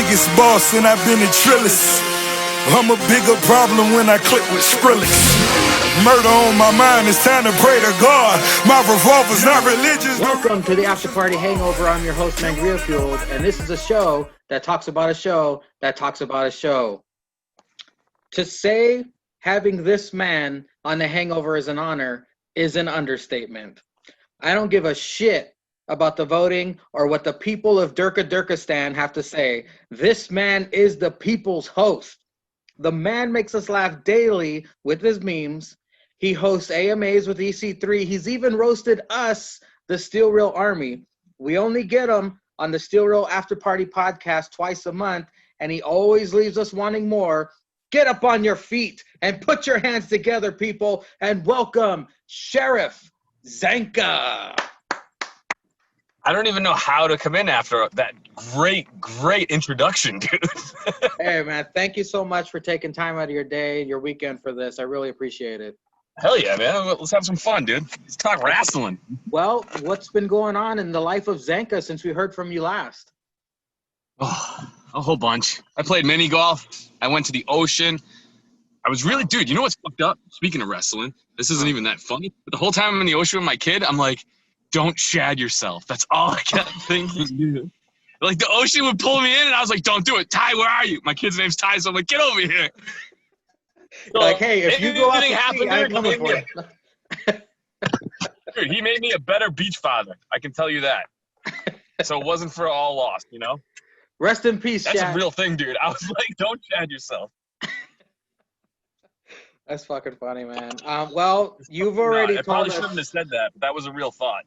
biggest boss and I've been a trillist. I'm a bigger problem when I click with Skrillex. Murder on my mind, it's time to pray to God. My revolver's not religious. Welcome to the After Party Hangover. I'm your host, Mangria Fueled, and this is a show that talks about a show that talks about a show. To say having this man on the Hangover is an honor is an understatement. I don't give a shit about the voting or what the people of Durkistan have to say. This man is the people's host. The man makes us laugh daily with his memes. He hosts AMAs with EC3. He's even roasted us, the Steel Real Army. We only get him on the Steel Real After Party podcast twice a month, and he always leaves us wanting more. Get up on your feet and put your hands together, people, and welcome Sheriff Zanca. I don't even know how to come in after that great introduction, dude. Hey, man, thank you so much for taking time out of your day, your weekend for this. I really appreciate it. Hell yeah, man. Let's have some fun, dude. Let's talk wrestling. Well, what's been going on in the life of Zanca since we heard from you last? Oh, a whole bunch. I played mini golf. I went to the ocean. I was really, dude, you know what's fucked up? Speaking of wrestling, this isn't even that funny, but the whole time I'm in the ocean with my kid, I'm like, don't shad yourself. That's all I kept thinking, dude. Like, the ocean would pull me in, and I was like, don't do it. Ty, where are you? My kid's name's Ty, so I'm like, get over here. So, like, hey, if you go out to sea, I'm coming for you. Dude, he made me a better beach father. I can tell you that. So it wasn't for all lost, you know? Rest in peace, That's Shad. a real thing, dude. I was like, don't shad yourself. That's fucking funny, man. Well, you've already I probably shouldn't have said that, but that was a real thought.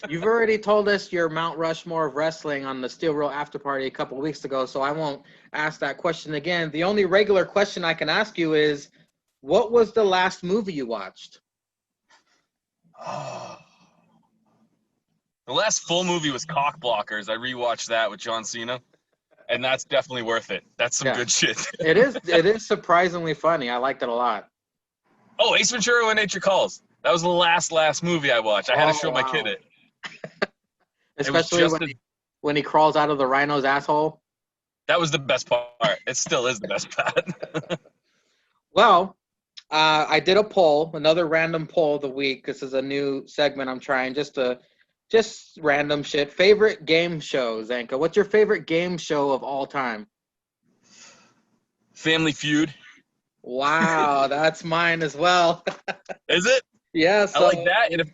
You've already told us your Mount Rushmore of wrestling on the Steel Real After Party a couple of weeks ago, so I won't ask that question again. The only regular question I can ask you is, what was the last movie you watched? The last full movie was Cock Blockers. I rewatched that with John Cena, and that's definitely worth it. That's some good shit. It is surprisingly funny. I liked it a lot. Oh, Ace Ventura: When Nature Calls. That was the last movie I watched. I had to show my kid it. Especially when he crawls out of the rhino's asshole. That was the best part. It still is the best part. Well, I did a poll, another random poll of the week. This is a new segment I'm trying, just random shit. Favorite game show, Zanca. What's your favorite game show of all time? Family Feud. Wow, that's mine as well. Is it? Yeah, I like that. And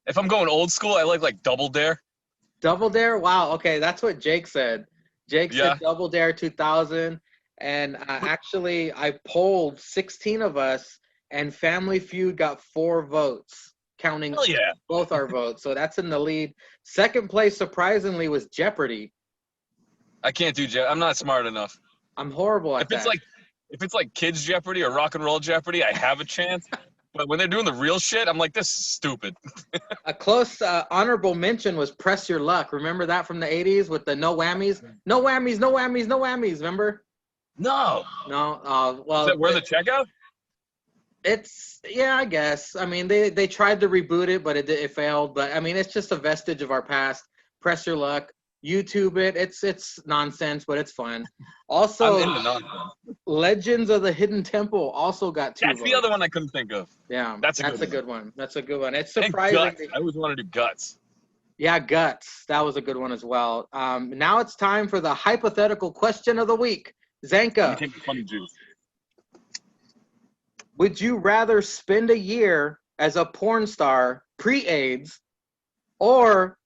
if I'm going old school, I like Double Dare. Double Dare? Wow, okay, that's what Jake said. Jake said Double Dare 2000, and actually I polled 16 of us, and Family Feud got 4 votes, counting both our votes. So that's in the lead. Second place, surprisingly, was Jeopardy. I can't do Jeopardy. I'm not smart enough. I'm horrible at that. If it's like Kids Jeopardy or Rock and Roll Jeopardy, I have a chance. But when they're doing the real shit, I'm like, this is stupid. A close honorable mention was Press Your Luck. Remember that from the 80s with the no whammies? No whammies, no whammies, no whammies. Remember? No. No. Well, is that where the checkout? It's, I guess. I mean, they tried to reboot it, but it failed. But, I mean, it's just a vestige of our past. Press Your Luck. YouTube it. It's nonsense, but it's fun. Also, I'm into nonsense. Legends of the Hidden Temple also got 2 That's votes. the other one I couldn't think of. Yeah, that's a good one. That's a good one. It's and surprising. Guts. I always wanted to do Guts. Yeah, Guts. That was a good one as well. Now it's time for the hypothetical question of the week. Zanca, take the funny juice. Would you rather spend a year as a porn star pre-AIDS or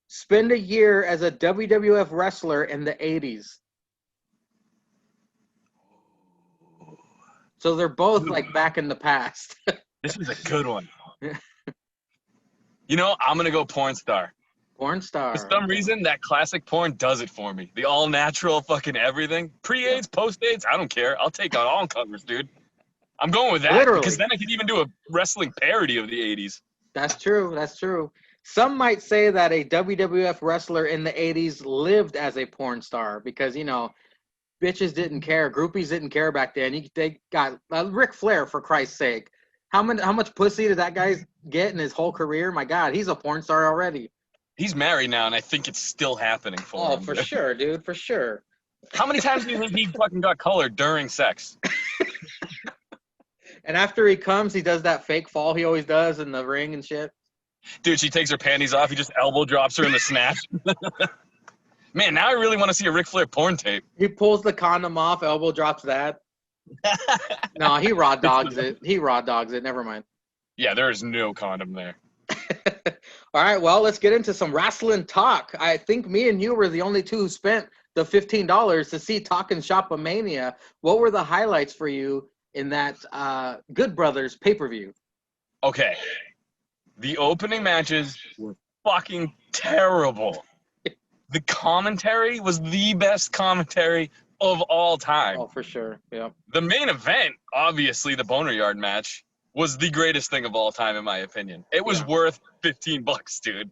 spend a year as a WWF wrestler in the 80s? So they're both like back in the past. This is a good one. You know, I'm going to go porn star. Porn star. For some reason, that classic porn does it for me. The all-natural fucking everything. Pre-AIDS, post-AIDS, I don't care. I'll take on all covers, dude. I'm going with that. Literally. Because then I could even do a wrestling parody of the 80s. That's true. Some might say that a WWF wrestler in the 80s lived as a porn star because, you know, bitches didn't care. Groupies didn't care back then. They got Ric Flair, for Christ's sake. How much pussy did that guy get in his whole career? My God, he's a porn star already. He's married now, and I think it's still happening for him. Oh, for sure, dude, for sure. How many times do you think he fucking got colored during sex? And after he comes, he does that fake fall he always does in the ring and shit. Dude, she takes her panties off. He just elbow drops her in the snatch. Man, now I really want to see a Ric Flair porn tape. He pulls the condom off, elbow drops that. No, he raw dogs it. He raw dogs it. Never mind. Yeah, there is no condom there. All right, well, let's get into some wrestling talk. I think me and you were the only two who spent the $15 to see Talkin' Shop-A-Mania. What were the highlights for you in that Good Brothers pay-per-view? Okay. The opening matches were fucking terrible. The commentary was the best commentary of all time. Oh, for sure. Yeah. The main event, obviously, the Boneyard match, was the greatest thing of all time, in my opinion. It was worth $15, dude.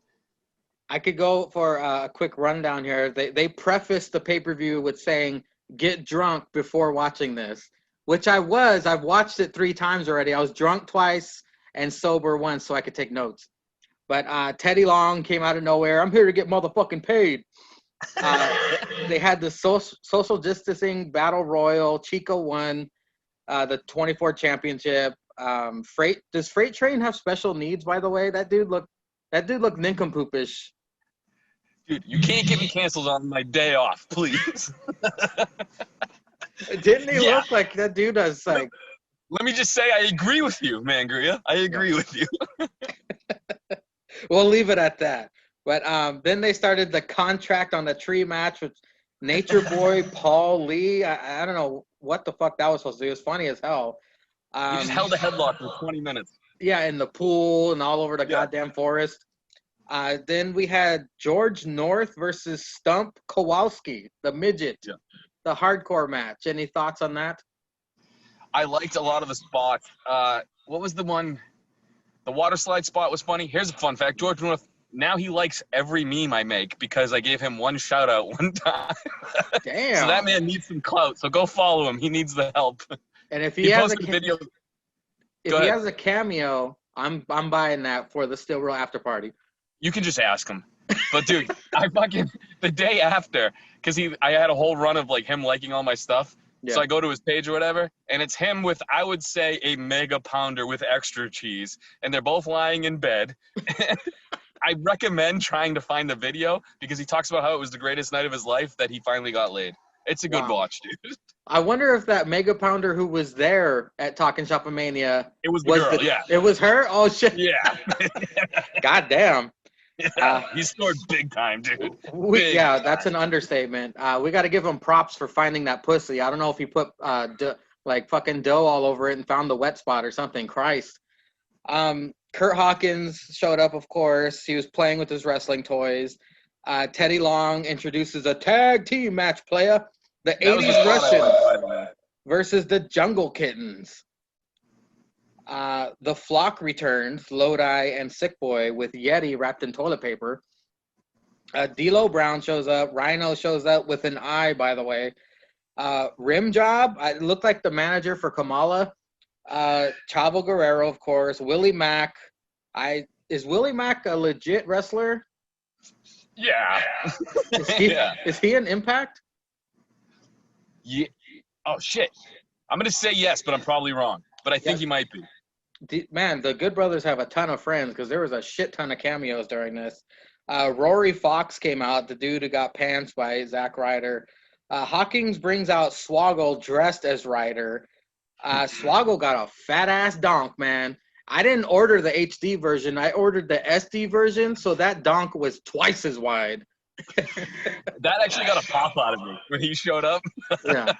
I could go for a quick rundown here. They prefaced the pay-per-view with saying, get drunk before watching this, which I was. I've watched it 3 times already. I was drunk twice and sober once so I could take notes. But Teddy Long came out of nowhere. I'm here to get motherfucking paid. They had the social distancing battle royal. Chico won the 24 championship. Does Freight Train have special needs, by the way? That dude looked nincompoopish. Dude, you can't get me canceled on my day off, please. Didn't he look like that dude does like? Let me just say, I agree with you, Mangria. I agree with you. We'll leave it at that. But then they started the contract on the tree match with Nature Boy Paul Lee. I don't know what the fuck that was supposed to do. It was funny as hell. He just held a headlock for 20 minutes. Yeah, in the pool and all over the goddamn forest. Then we had George North versus Stump Kowalski, the midget, the hardcore match. Any thoughts on that? I liked a lot of the spots. What was the one? The water slide spot was funny. Here's a fun fact. George North, now he likes every meme I make because I gave him one shout out one time. Damn. So that man needs some clout. So go follow him. He needs the help. And if he has a video, if he has a cameo, I'm buying that for the Still Real after party. You can just ask him. But dude, the day after, because I had a whole run of like him liking all my stuff. Yeah. So I go to his page or whatever, and it's him with, I would say, a mega pounder with extra cheese, and they're both lying in bed. I recommend trying to find the video because he talks about how it was the greatest night of his life that he finally got laid. It's a good watch, dude. I wonder if that mega pounder who was there at Talkin' Shop-A-Mania. It was the girl, yeah. It was her? Oh, shit. Yeah. God damn. He scored big time, dude. That's an understatement. We got to give him props for finding that pussy. I don't know if he put fucking dough all over it and found the wet spot or something. Christ. Kurt Hawkins showed up, of course. He was playing with his wrestling toys. Teddy Long introduces a tag team match, playa. The 80s Russian versus the Jungle Kittens. The Flock returns, Lodi and Sick Boy with Yeti wrapped in toilet paper. D'Lo Brown shows up. Rhino shows up with an eye, by the way. Rim Job, it looked like the manager for Kamala. Chavo Guerrero, of course. Willie Mack. Is Willie Mack a legit wrestler? Yeah. Is he an Impact? Yeah. Oh, shit. I'm going to say yes, but I'm probably wrong. But I think he might be. Man, the Good Brothers have a ton of friends because there was a shit ton of cameos during this. Rory Fox came out, the dude who got pants by Zack Ryder. Hawkins brings out Swoggle dressed as Ryder. Swoggle got a fat-ass donk, man. I didn't order the HD version. I ordered the SD version, so that donk was twice as wide. That actually got a pop out of me when he showed up. Yeah.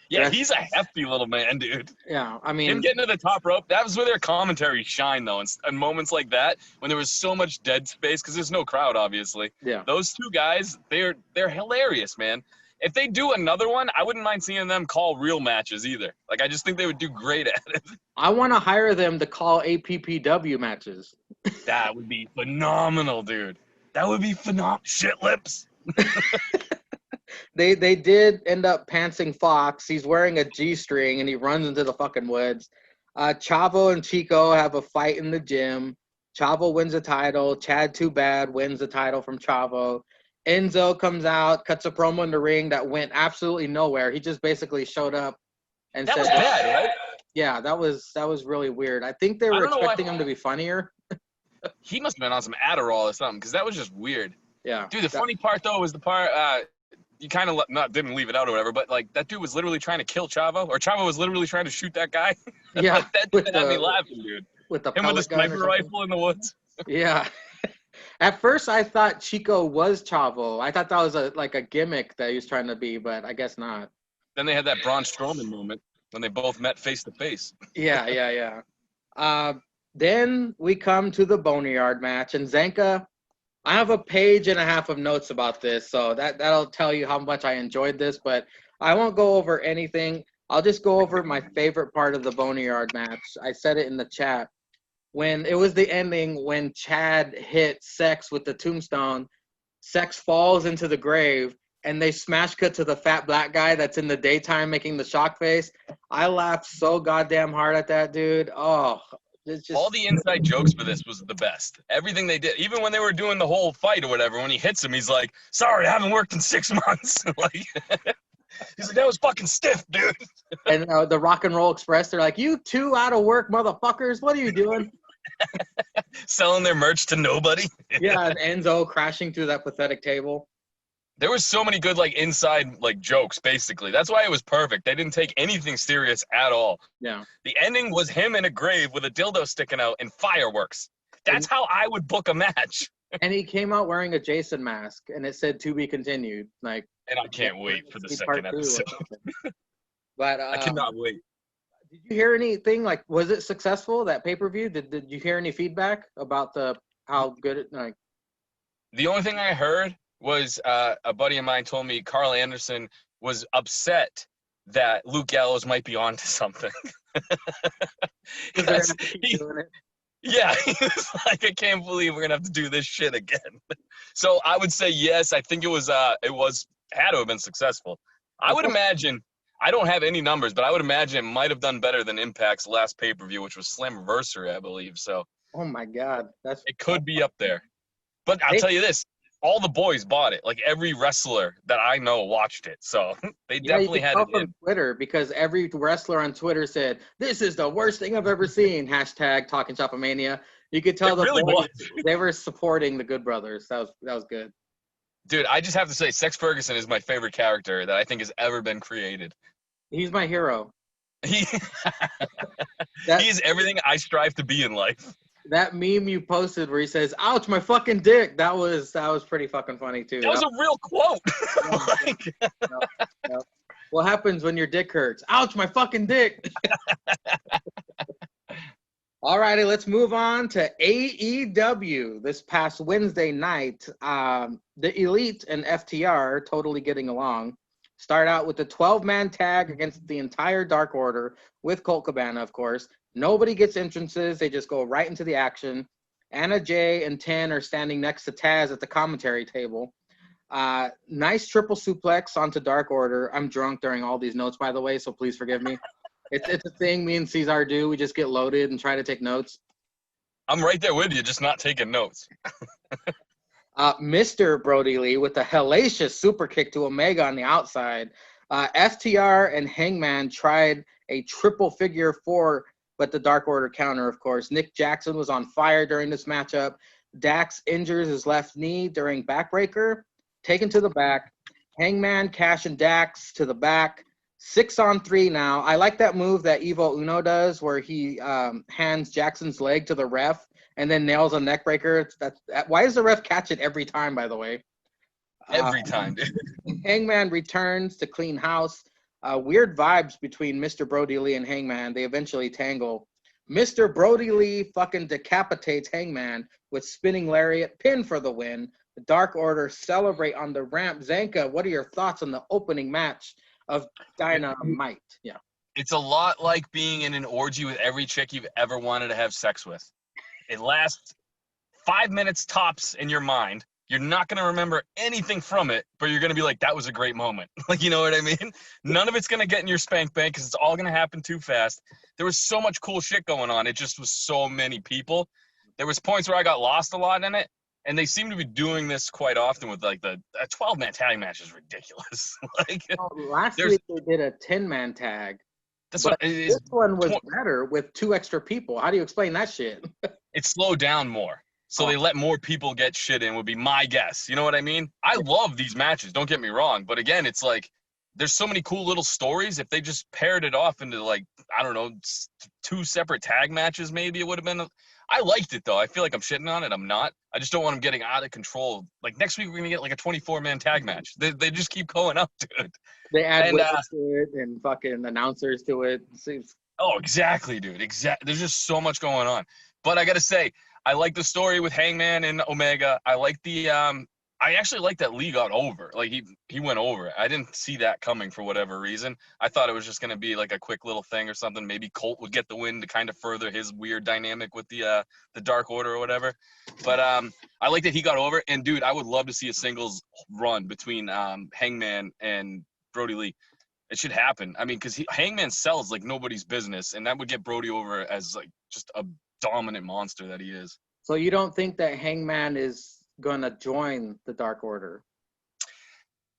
Yeah, he's a hefty little man, dude. Yeah, I mean, him getting to the top rope, that was where their commentary shined, though. And moments like that, when there was so much dead space, because there's no crowd, obviously. Yeah. Those two guys, they're hilarious, man. If they do another one, I wouldn't mind seeing them call real matches either. Like, I just think they would do great at it. I want to hire them to call APPW matches. That would be phenomenal, dude. That would be phenomenal. Shit lips. They did end up pantsing Fox. He's wearing a G-string, and he runs into the fucking woods. Chavo and Chico have a fight in the gym. Chavo wins the title. Chad Too Bad wins the title from Chavo. Enzo comes out, cuts a promo in the ring that went absolutely nowhere. He just basically showed up and That said, was bad, right? Yeah, that was really weird. I think they were expecting him to be funnier. He must have been on some Adderall or something, because that was just weird. Yeah. Dude, the funny part, though, was the part, you kind of didn't leave it out or whatever, but, like, that dude was literally trying to kill Chavo, or Chavo was literally trying to shoot that guy. Yeah. Like, that dude had me laughing, dude. With the Him with the sniper rifle in the woods. Yeah. At first, I thought Chico was Chavo. I thought that was a gimmick that he was trying to be, but I guess not. Then they had that Braun Strowman moment when they both met face to face. Yeah. Then we come to the Boneyard match, and Zanca, I have a page and a half of notes about this, so that'll tell you how much I enjoyed this, but I won't go over anything. I'll just go over my favorite part of the Boneyard match. I said it in the chat. When it was the ending, when Chad hit Sex with the tombstone, Sex falls into the grave, and they smash cut to the fat black guy that's in the daytime making the shock face. I laughed so goddamn hard at that, dude. Oh, it's just... All the inside jokes for this was the best. Everything they did, even when they were doing the whole fight or whatever, when he hits him, he's like, sorry, I haven't worked in 6 months. Like, he's like, that was fucking stiff, dude. And the Rock and Roll Express, they're like, you two out of work motherfuckers, what are you doing? Selling their merch to nobody. Yeah, and Enzo crashing through that pathetic table. There was so many good, like, inside, like, jokes, basically. That's why it was perfect. They didn't take anything serious at all. Yeah. The ending was him in a grave with a dildo sticking out and fireworks. That's how I would book a match. And he came out wearing a Jason mask, and it said "to be continued." Like, and I can't wait for the second episode. But I cannot wait. Did you hear anything? Like, was it successful, that pay-per-view? Did you hear any feedback about how good it like? The only thing I heard was a buddy of mine told me Carl Anderson was upset that Luke Gallows might be onto something. Yeah, he was like, I can't believe we're gonna have to do this shit again. So I would say yes. I think it had to have been successful. I would imagine. I don't have any numbers, but I would imagine it might have done better than Impact's last pay-per-view, which was Slammiversary, I believe. So. Oh my God, it could be up there. But I'll tell you this. All the boys bought it. Like, every wrestler that I know watched it. So they definitely had it in Twitter, because every wrestler on Twitter said, this is the worst thing I've ever seen. # Talkin Shopomania. You could tell they were supporting the Good Brothers. That was good. Dude, I just have to say, Sex Ferguson is my favorite character that I think has ever been created. He's my hero. He is everything I strive to be in life. That meme you posted where he says, ouch, my fucking dick. That was pretty fucking funny, too. That was a real quote. Yep. What happens when your dick hurts? Ouch, my fucking dick. All righty, let's move on to AEW. This past Wednesday night, the Elite and FTR totally getting along. Start out with the 12-man tag against the entire Dark Order with Colt Cabana, of course. Nobody gets entrances. They just go right into the action. Anna Jay and Ten are standing next to Taz at the commentary table. Nice triple suplex onto Dark Order. I'm drunk during all these notes, by the way, so please forgive me. It's a thing me and Cesar do. We just get loaded and try to take notes. I'm right there with you, just not taking notes. Mr. Brody Lee with a hellacious super kick to Omega on the outside. FTR and Hangman tried a triple figure 4, but the Dark Order counter, of course. Nick Jackson was on fire during this matchup. Dax injures his left knee during backbreaker. Taken to the back. Hangman, Cash, and Dax to the back. 6-on-3 now. I like that move that Evo Uno does where he hands Jackson's leg to the ref and then nails a neck breaker. Why does the ref catch it every time, by the way? Every time, dude. Hangman returns to clean house. Weird vibes between Mr. Brody Lee and Hangman. They eventually tangle. Mr. Brody Lee fucking decapitates Hangman with spinning lariat, pin for the win. The Dark Order celebrate on the ramp. Zanca, what are your thoughts on the opening match of Dynamite? Yeah. It's a lot like being in an orgy with every chick you've ever wanted to have sex with. It lasts 5 minutes tops in your mind. You're not going to remember anything from it, but you're going to be like, that was a great moment. Like, you know what I mean? None of it's going to get in your spank bank because it's all going to happen too fast. There was so much cool shit going on. It just was so many people. There was points where I got lost a lot in it, And they seem to be doing this quite often with like a 12-man tag match is ridiculous. Like Last there's week they did a 10-man tag, that's but what it is. this one was better with 2 extra people. How do you explain that shit? It slowed down more. So they let more people get shit in would be my guess. You know what I mean? I love these matches, don't get me wrong. But again, it's like there's so many cool little stories. If they just paired it off into like, I don't know, 2 separate tag matches, maybe it would have been. I liked it though. I feel like I'm shitting on it. I'm not. I just don't want them getting out of control. Like next week we're gonna get like a 24-man tag match. They just keep going up, dude. They add witnesses to it and fucking announcers to it. Oh, exactly, dude. Exactly. There's just so much going on. But I gotta say, I like the story with Hangman and Omega. I like the I actually like that Lee got over. Like he went over. I didn't see that coming for whatever reason. I thought it was just gonna be like a quick little thing or something. Maybe Colt would get the win to kind of further his weird dynamic with the Dark Order or whatever. But I like that he got over. And dude, I would love to see a singles run between Hangman and Brody Lee. It should happen. I mean, because Hangman sells like nobody's business, and that would get Brody over as like just a dominant monster that he is. So you don't think that Hangman is gonna join the Dark Order?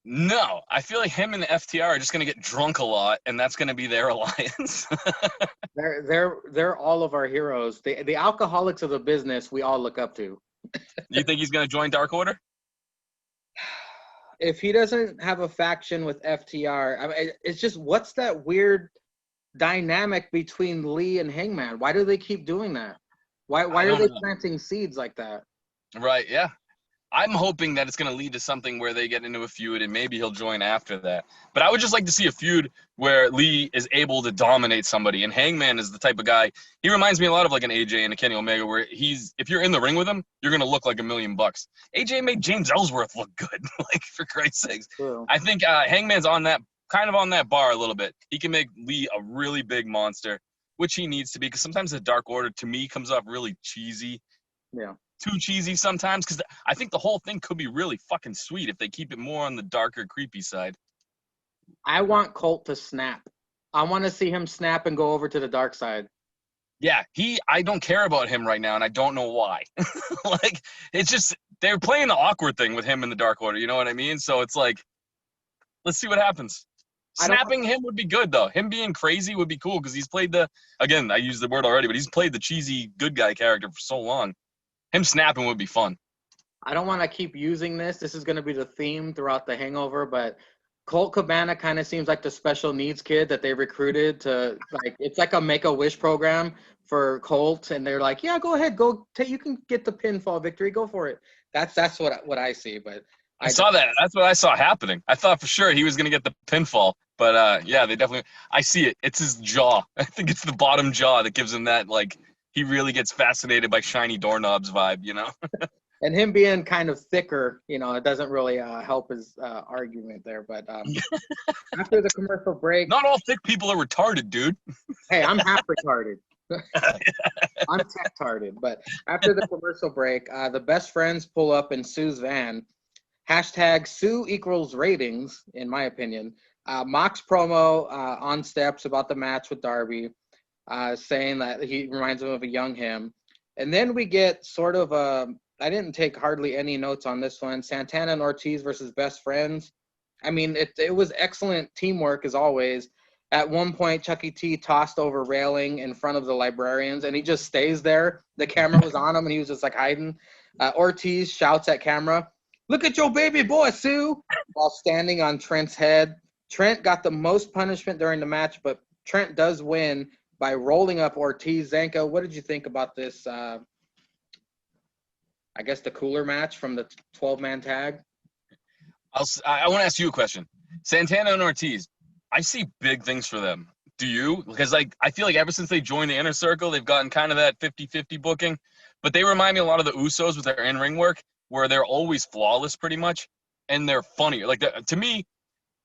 No, I feel like him and the FTR are just gonna get drunk a lot, and that's gonna be their alliance. They're all of our heroes. The alcoholics of the business we all look up to. You think he's gonna join Dark Order? If he doesn't have a faction with FTR, I mean, it's just what's that weird dynamic between Lee and Hangman? Why do they keep doing that? Why are they planting seeds like that? Right, yeah. I'm hoping that it's going to lead to something where they get into a feud and maybe he'll join after that. But I would just like to see a feud where Lee is able to dominate somebody. And Hangman is the type of guy, he reminds me a lot of like an AJ and a Kenny Omega, where if you're in the ring with him, you're going to look like $1 million. AJ made James Ellsworth look good, like for Christ's sakes. True. I think Hangman's on that bar a little bit. He can make Lee a really big monster, which he needs to be, because sometimes the Dark Order to me comes off really cheesy. Yeah. Too cheesy sometimes, because I think the whole thing could be really fucking sweet if they keep it more on the darker, creepy side. I want Colt to snap. I want to see him snap and go over to the dark side. Yeah, I don't care about him right now, and I don't know why. Like, it's just, they're playing the awkward thing with him in the Dark Order, you know what I mean? So it's like, let's see what happens. Snapping him would be good, though. Him being crazy would be cool, because he's played again, I used the word already, but he's played the cheesy good guy character for so long. Him snapping would be fun. I don't want to keep using this. This is going to be the theme throughout the Hangover, but Colt Cabana kind of seems like the special needs kid that they recruited to, like, it's like a Make-A-Wish program for Colt, and they're like, yeah, go ahead, you can get the pinfall victory, go for it. That's what I see, but I saw that. That's what I saw happening. I thought for sure he was going to get the pinfall, but yeah, they definitely, I see it. It's his jaw. I think it's the bottom jaw that gives him that, like, he really gets fascinated by shiny doorknobs vibe, you know? And him being kind of thicker, you know, it doesn't really help his argument there. But after the commercial break... Not all thick people are retarded, dude. Hey, I'm half retarded. I'm tech-tarded. But after the commercial break, the best friends pull up in Sue's van. Hashtag Sue equals ratings, in my opinion. Mox promo on steps about the match with Darby. Saying that he reminds him of a young him. And then we get sort of I didn't take hardly any notes on this one, Santana and Ortiz versus Best Friends. I mean, it was excellent teamwork as always. At one point, Chucky T tossed over railing in front of the librarians, and he just stays there. The camera was on him, and he was just like hiding. Ortiz shouts at camera, "Look at your baby boy, Sue," while standing on Trent's head. Trent got the most punishment during the match, but Trent does win by rolling up Ortiz. Zanca, what did you think about this, I guess the cooler match from the 12-man tag? I want to ask you a question. Santana and Ortiz, I see big things for them. Do you? Because like I feel like ever since they joined the Inner Circle, they've gotten kind of that 50-50 booking. But they remind me a lot of the Usos with their in-ring work, where they're always flawless pretty much, and they're funnier. Like, to me,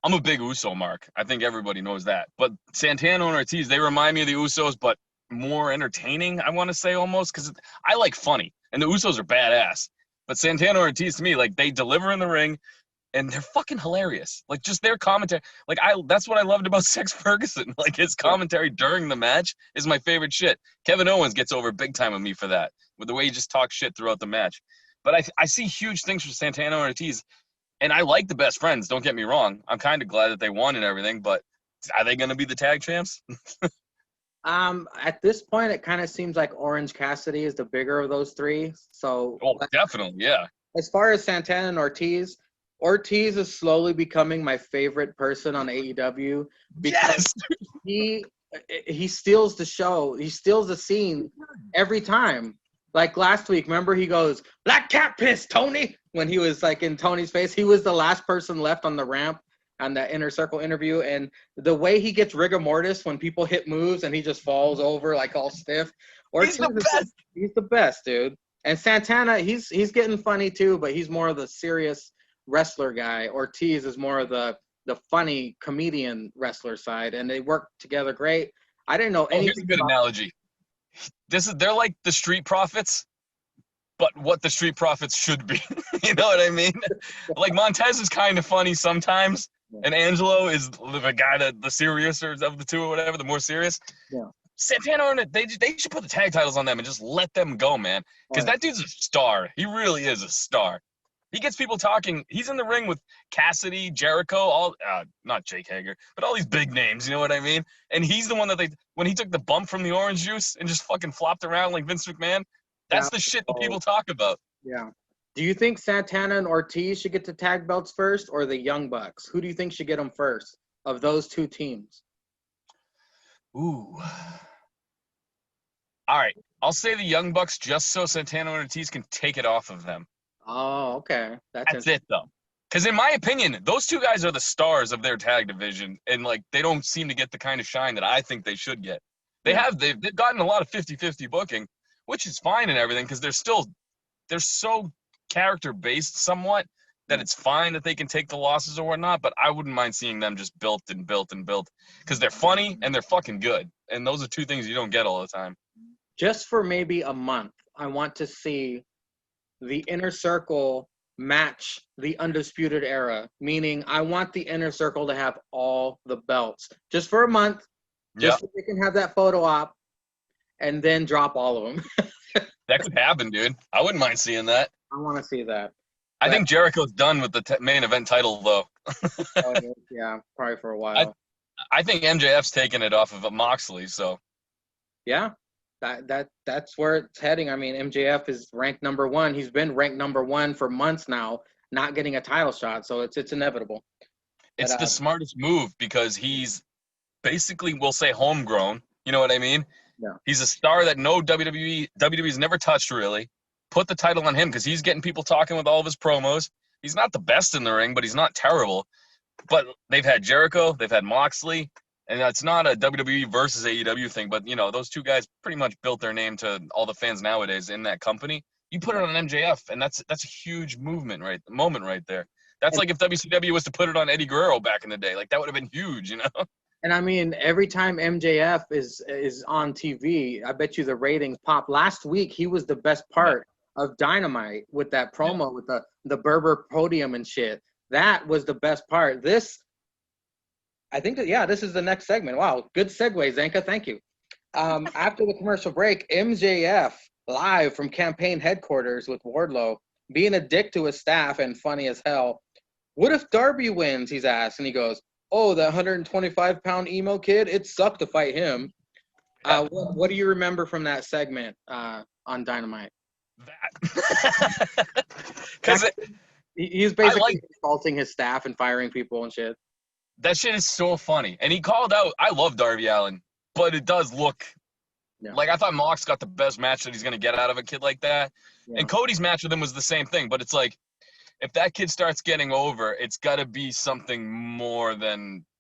I'm a big Uso mark. I think everybody knows that. But Santana and Ortiz, they remind me of the Usos, but more entertaining, I want to say almost, because I like funny, and the Usos are badass. But Santana and Ortiz, to me, like, they deliver in the ring, and they're fucking hilarious. Like, just their commentary. Like, that's what I loved about Sex Ferguson. Like, his commentary during the match is my favorite shit. Kevin Owens gets over big time with me for that, with the way he just talks shit throughout the match. But I see huge things for Santana and Ortiz, and I like the best friends. Don't get me wrong. I'm kind of glad that they won and everything, but are they going to be the tag champs? At this point, it kind of seems like Orange Cassidy is the bigger of those three. So, Definitely, yeah. as far as Santana and Ortiz is slowly becoming my favorite person on AEW because he steals the show. He steals the scene every time. Like last week, remember he goes, "Like cat piss, Tony," when he was like in Tony's face. He was the last person left on the ramp on that Inner Circle interview, and the way he gets rigor mortis when people hit moves and he just falls over like all stiff. He's the best. He's the best, dude. And Santana, he's getting funny too, but he's more of the serious wrestler guy. Ortiz is more of the funny comedian wrestler side, and they work together great. I didn't know anything. Here's a good analogy. They're like the Street Profits, but what the Street Profits should be. You know what I mean? Like Montez is kind of funny sometimes, and Angelo is the guy the seriouser of the two or whatever, the more serious. Yeah. Santana, they should put the tag titles on them and just let them go, man. Because that dude's a star. He really is a star. He gets people talking. He's in the ring with Cassidy, Jericho, not Jake Hager, but all these big names, you know what I mean? And he's the one that when he took the bump from the orange juice and just fucking flopped around like Vince McMahon, that's the shit that people talk about. Yeah. Do you think Santana and Ortiz should get the tag belts first or the Young Bucks? Who do you think should get them first of those two teams? Ooh. All right. I'll say the Young Bucks just so Santana and Ortiz can take it off of them. Oh, okay. That's it, though. Because in my opinion, those two guys are the stars of their tag division, and like they don't seem to get the kind of shine that I think they should get. They've gotten a lot of 50-50 booking, which is fine and everything because they're so character-based somewhat that it's fine that they can take the losses or whatnot, but I wouldn't mind seeing them just built because they're funny and they're fucking good. And those are two things you don't get all the time. Just for maybe a month, I want to see the Inner Circle match the Undisputed Era, meaning I want the Inner Circle to have all the belts just for a month, just so they can have that photo op and then drop all of them. That could happen, dude. I wouldn't mind seeing that. I want to see that. I think Jericho's done with the main event title, though. Yeah, probably for a while. I think MJF's taking it off of Moxley, so. Yeah, that's where it's heading. I mean, MJF is ranked number one. He's been ranked number one for months now, not getting a title shot, so it's inevitable. It's the smartest move because he's basically, we'll say, homegrown. You know what I mean? Yeah. He's a star that no WWE's never touched, really. Put the title on him because he's getting people talking with all of his promos. He's not the best in the ring, but he's not terrible. But they've had Jericho, they've had Moxley, and it's not a WWE versus AEW thing, but, you know, those two guys pretty much built their name to all the fans nowadays in that company. You put it on MJF, and that's a huge moment right there. That's like if WCW was to put it on Eddie Guerrero back in the day. Like, that would have been huge, you know? And I mean, every time MJF is on TV, I bet you the ratings pop. Last week, he was the best part of Dynamite with that promo with the Berber podium and shit. That was the best part. This is the next segment. Wow, good segue, Zanca. Thank you. After the commercial break, MJF live from campaign headquarters with Wardlow, being a dick to his staff and funny as hell. What if Darby wins? He's asked, and he goes, "Oh, that 125-pound emo kid, it sucked to fight him." What do you remember from that segment on Dynamite? That. Because he's basically assaulting his staff and firing people and shit. That shit is so funny. And he called out, I love Darby Allin, but it does look like I thought Mox got the best match that he's going to get out of a kid like that. Yeah. And Cody's match with him was the same thing, but it's like, if that kid starts getting over, it's got to be something more than –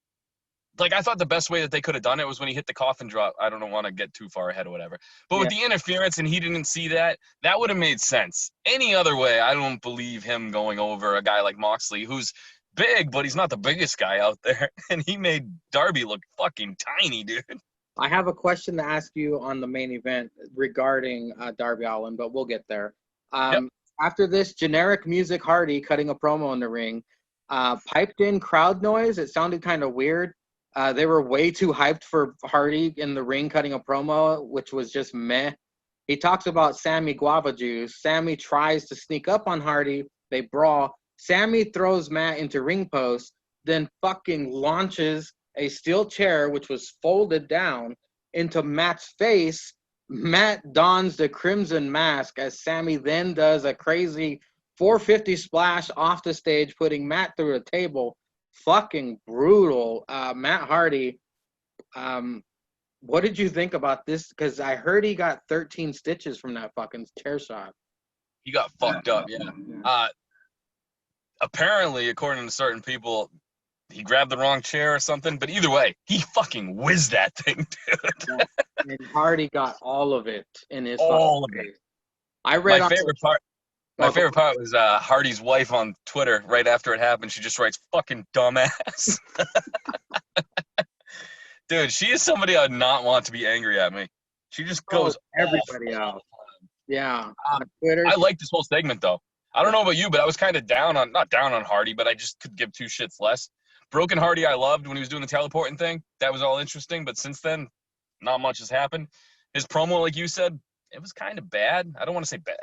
like, I thought the best way that they could have done it was when he hit the coffin drop. I don't want to get too far ahead or whatever. But with the interference and he didn't see that, that would have made sense. Any other way, I don't believe him going over a guy like Moxley, who's big, but he's not the biggest guy out there. And he made Darby look fucking tiny, dude. I have a question to ask you on the main event regarding Darby Allin, but we'll get there. After this, generic music Hardy cutting a promo in the ring, piped in crowd noise. It sounded kind of weird. They were way too hyped for Hardy in the ring cutting a promo, which was just meh. He talks about Sammy guava juice. Sammy tries to sneak up on Hardy. They brawl. Sammy throws Matt into ring post, then fucking launches a steel chair, which was folded down, into Matt's face. Matt dons the crimson mask as Sammy then does a crazy 450 splash off the stage, putting Matt through a table. Fucking brutal. Matt Hardy, what did you think about this? Because I heard he got 13 stitches from that fucking chair shot. He got fucked up, yeah. Apparently, according to certain people, he grabbed the wrong chair or something. But either way, he fucking whizzed that thing, dude. Yeah. And Hardy got all of it in his All of face. it. I read My favorite part was Hardy's wife on Twitter right after it happened. She just writes, "Fucking dumbass." Dude, she is somebody I'd not want to be angry at me. She just goes everybody out. Yeah. On Twitter. I like this whole segment though. I don't know about you, but I was kind of not down on Hardy, but I just could give two shits less. Broken Hardy I loved when he was doing the teleporting thing. That was all interesting, but since then, not much has happened. His promo, like you said, it was kind of bad. I don't want to say bad.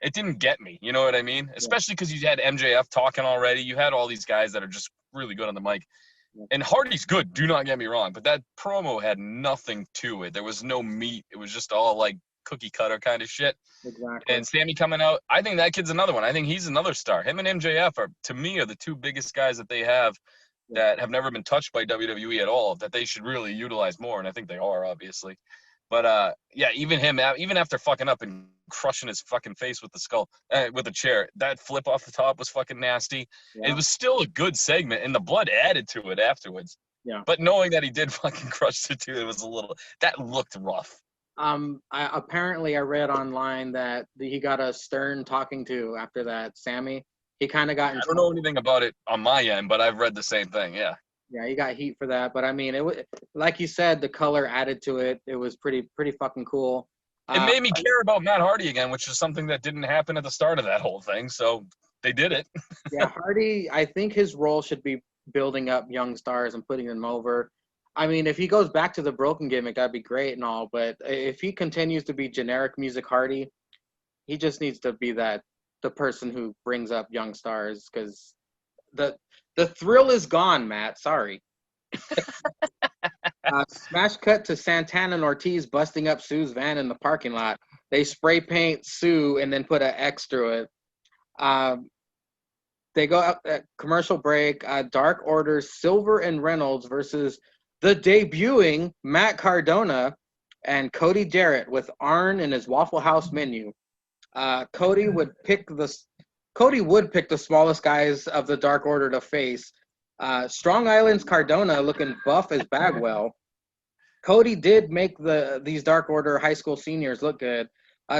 It didn't get me. You know what I mean? Especially because you had MJF talking already. You had all these guys that are just really good on the mic. And Hardy's good, do not get me wrong, but that promo had nothing to it. There was no meat. It was just all like cookie cutter kind of shit. Exactly. And Sammy coming out, I think that kid's another one. I think he's another star. Him and MJF are, to me, are the two biggest guys that they have that have never been touched by WWE at all, that they should really utilize more, and I think they are, obviously. But, yeah, even him, even after fucking up and crushing his fucking face with the skull, with the chair, that flip off the top was fucking nasty. Yeah. It was still a good segment, and the blood added to it afterwards. Yeah. But knowing that he did fucking crush it too, it was that looked rough. Apparently I read online that he got a stern talking to after that. Sammy, he kind of got. I don't know anything about it on my end, but I've read the same thing. Yeah. Yeah, he got heat for that, but I mean, it was like you said, the color added to it. It was pretty fucking cool. It made me care about Matt Hardy again, which is something that didn't happen at the start of that whole thing. So they did it. Yeah, Hardy. I think his role should be building up young stars and putting them over. I mean, if he goes back to the broken gimmick, that'd be great and all. But if he continues to be generic music Hardy, he just needs to be the person who brings up young stars, because the thrill is gone, Matt. Sorry. Smash cut to Santana and Ortiz busting up Sue's van in the parking lot. They spray paint Sue and then put an X through it. They go up at commercial break. Dark Order, Silver and Reynolds versus the debuting Matt Cardona and Cody Jarrett with Arn in his Waffle House menu. Cody would pick the smallest guys of the Dark Order to face. Strong Island's Cardona looking buff as Bagwell. Cody did make these Dark Order high school seniors look good.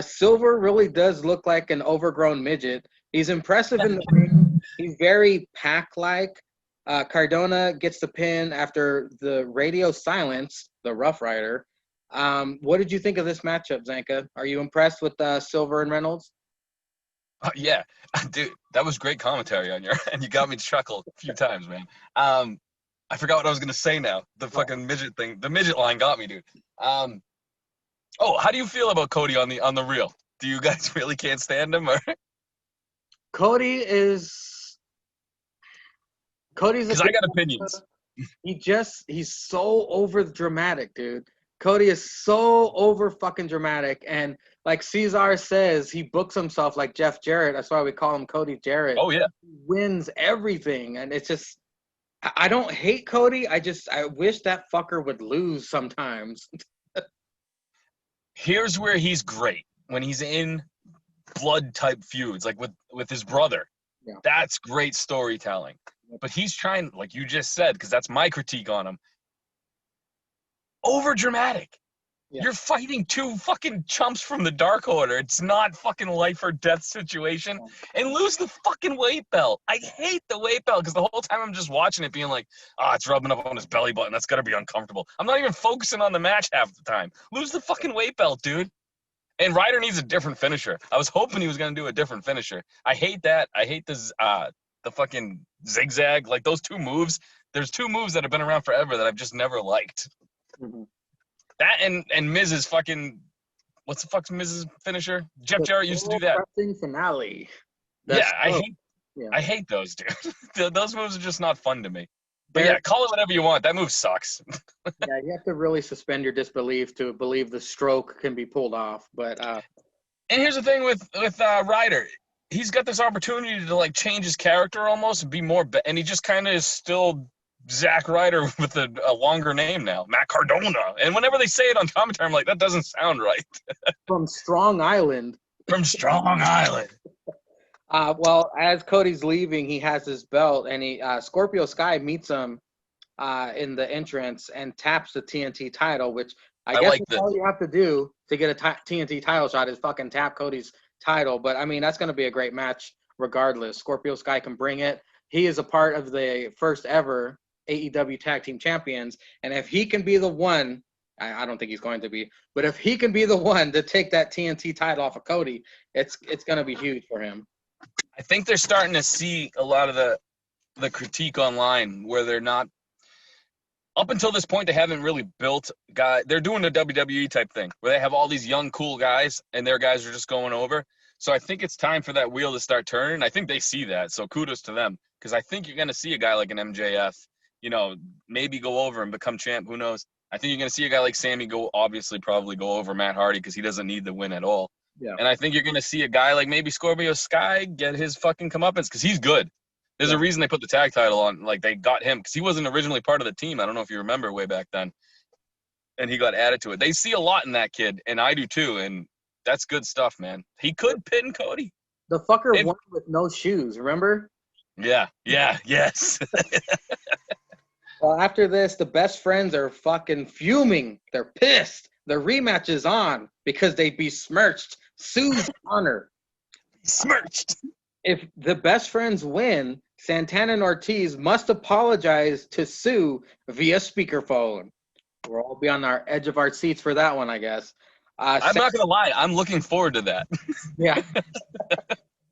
Silver really does look like an overgrown midget. He's impressive in the ring. He's very Pac-like. Cardona gets the pin after the radio silence, the Rough Rider. What did you think of this matchup, Zanca? Are you impressed with Silver and Reynolds? Yeah, dude, that was great commentary on your end. You got me to chuckle a few times, man. I forgot what I was gonna say now. The fucking midget thing, the midget line got me, dude. How do you feel about Cody on the reel? Do you guys really can't stand him, or? Cody's because I got opinions. He's so over dramatic, dude. Cody is so over fucking dramatic, and like Cesar says, he books himself like Jeff Jarrett. That's why we call him Cody Jarrett. Oh yeah, he wins everything, and it's just I don't hate Cody. I wish that fucker would lose sometimes. Here's where he's great, when he's in blood type feuds, like with his brother. Yeah. That's great storytelling. But he's trying, like you just said, because that's my critique on him, over dramatic. Yeah. You're fighting two fucking chumps from the Dark Order. It's not fucking life or death situation. And lose the fucking weight belt. I hate the weight belt, because the whole time I'm just watching it being like, it's rubbing up on his belly button. That's got to be uncomfortable. I'm not even focusing on the match half the time. Lose the fucking weight belt, dude. And Ryder needs a different finisher. I was hoping he was going to do a different finisher. I hate that. I hate this, the fucking zigzag. Like, those two moves. There's two moves that have been around forever that I've just never liked. Mm-hmm. That and Miz's fucking what's the fuck's Mrs. Finisher? Jeff The Jarrett used to do that. pressing finale. Yeah, That's I hate those, dude. Those moves are just not fun to me. But There- yeah, call it whatever you want. That move sucks. Yeah, you have to really suspend your disbelief to believe the stroke can be pulled off. But And here's the thing with Ryder. He's got this opportunity to like change his character almost and be more, and he just kind of is still Zack Ryder with a longer name now, Matt Cardona. And whenever they say it on commentary, I'm like, that doesn't sound right. from Strong Island. From Strong Island. Well, as Cody's leaving, he has his belt, and Scorpio Sky meets him in the entrance and taps the TNT title, which I guess like that's all you have to do to get a TNT title shot is fucking tap Cody's title. But I mean, that's going to be a great match regardless. Scorpio Sky can bring it. He is a part of the first ever AEW Tag Team Champions, and if he can be the one, I don't think he's going to be, but if he can be the one to take that TNT title off of Cody, it's going to be huge for him. I think they're starting to see a lot of the critique online where they're not. Up until this point, they haven't really built guys. They're doing the WWE type thing where they have all these young, cool guys, and their guys are just going over. So I think it's time for that wheel to start turning. I think they see that. So kudos to them, because I think you're going to see a guy like an MJF, maybe go over and become champ. Who knows? I think you're going to see a guy like Sammy probably go over Matt Hardy because he doesn't need the win at all. Yeah. And I think you're going to see a guy like maybe Scorpio Sky get his fucking comeuppance because he's good. There's a reason they put the tag title on. Like, they got him because he wasn't originally part of the team. I don't know if you remember way back then. And he got added to it. They see a lot in that kid, and I do too. And that's good stuff, man. He could pin Cody. The fucker won with no shoes, remember? Yeah, yes. Well, after this, the best friends are fucking fuming. They're pissed. The rematch is on because they besmirched Sue's honor. Smirched. If the best friends win, Santana and Ortiz must apologize to Sue via speakerphone. We'll all be on our edge of our seats for that one, I guess. I'm not going to lie. I'm looking forward to that. Yeah.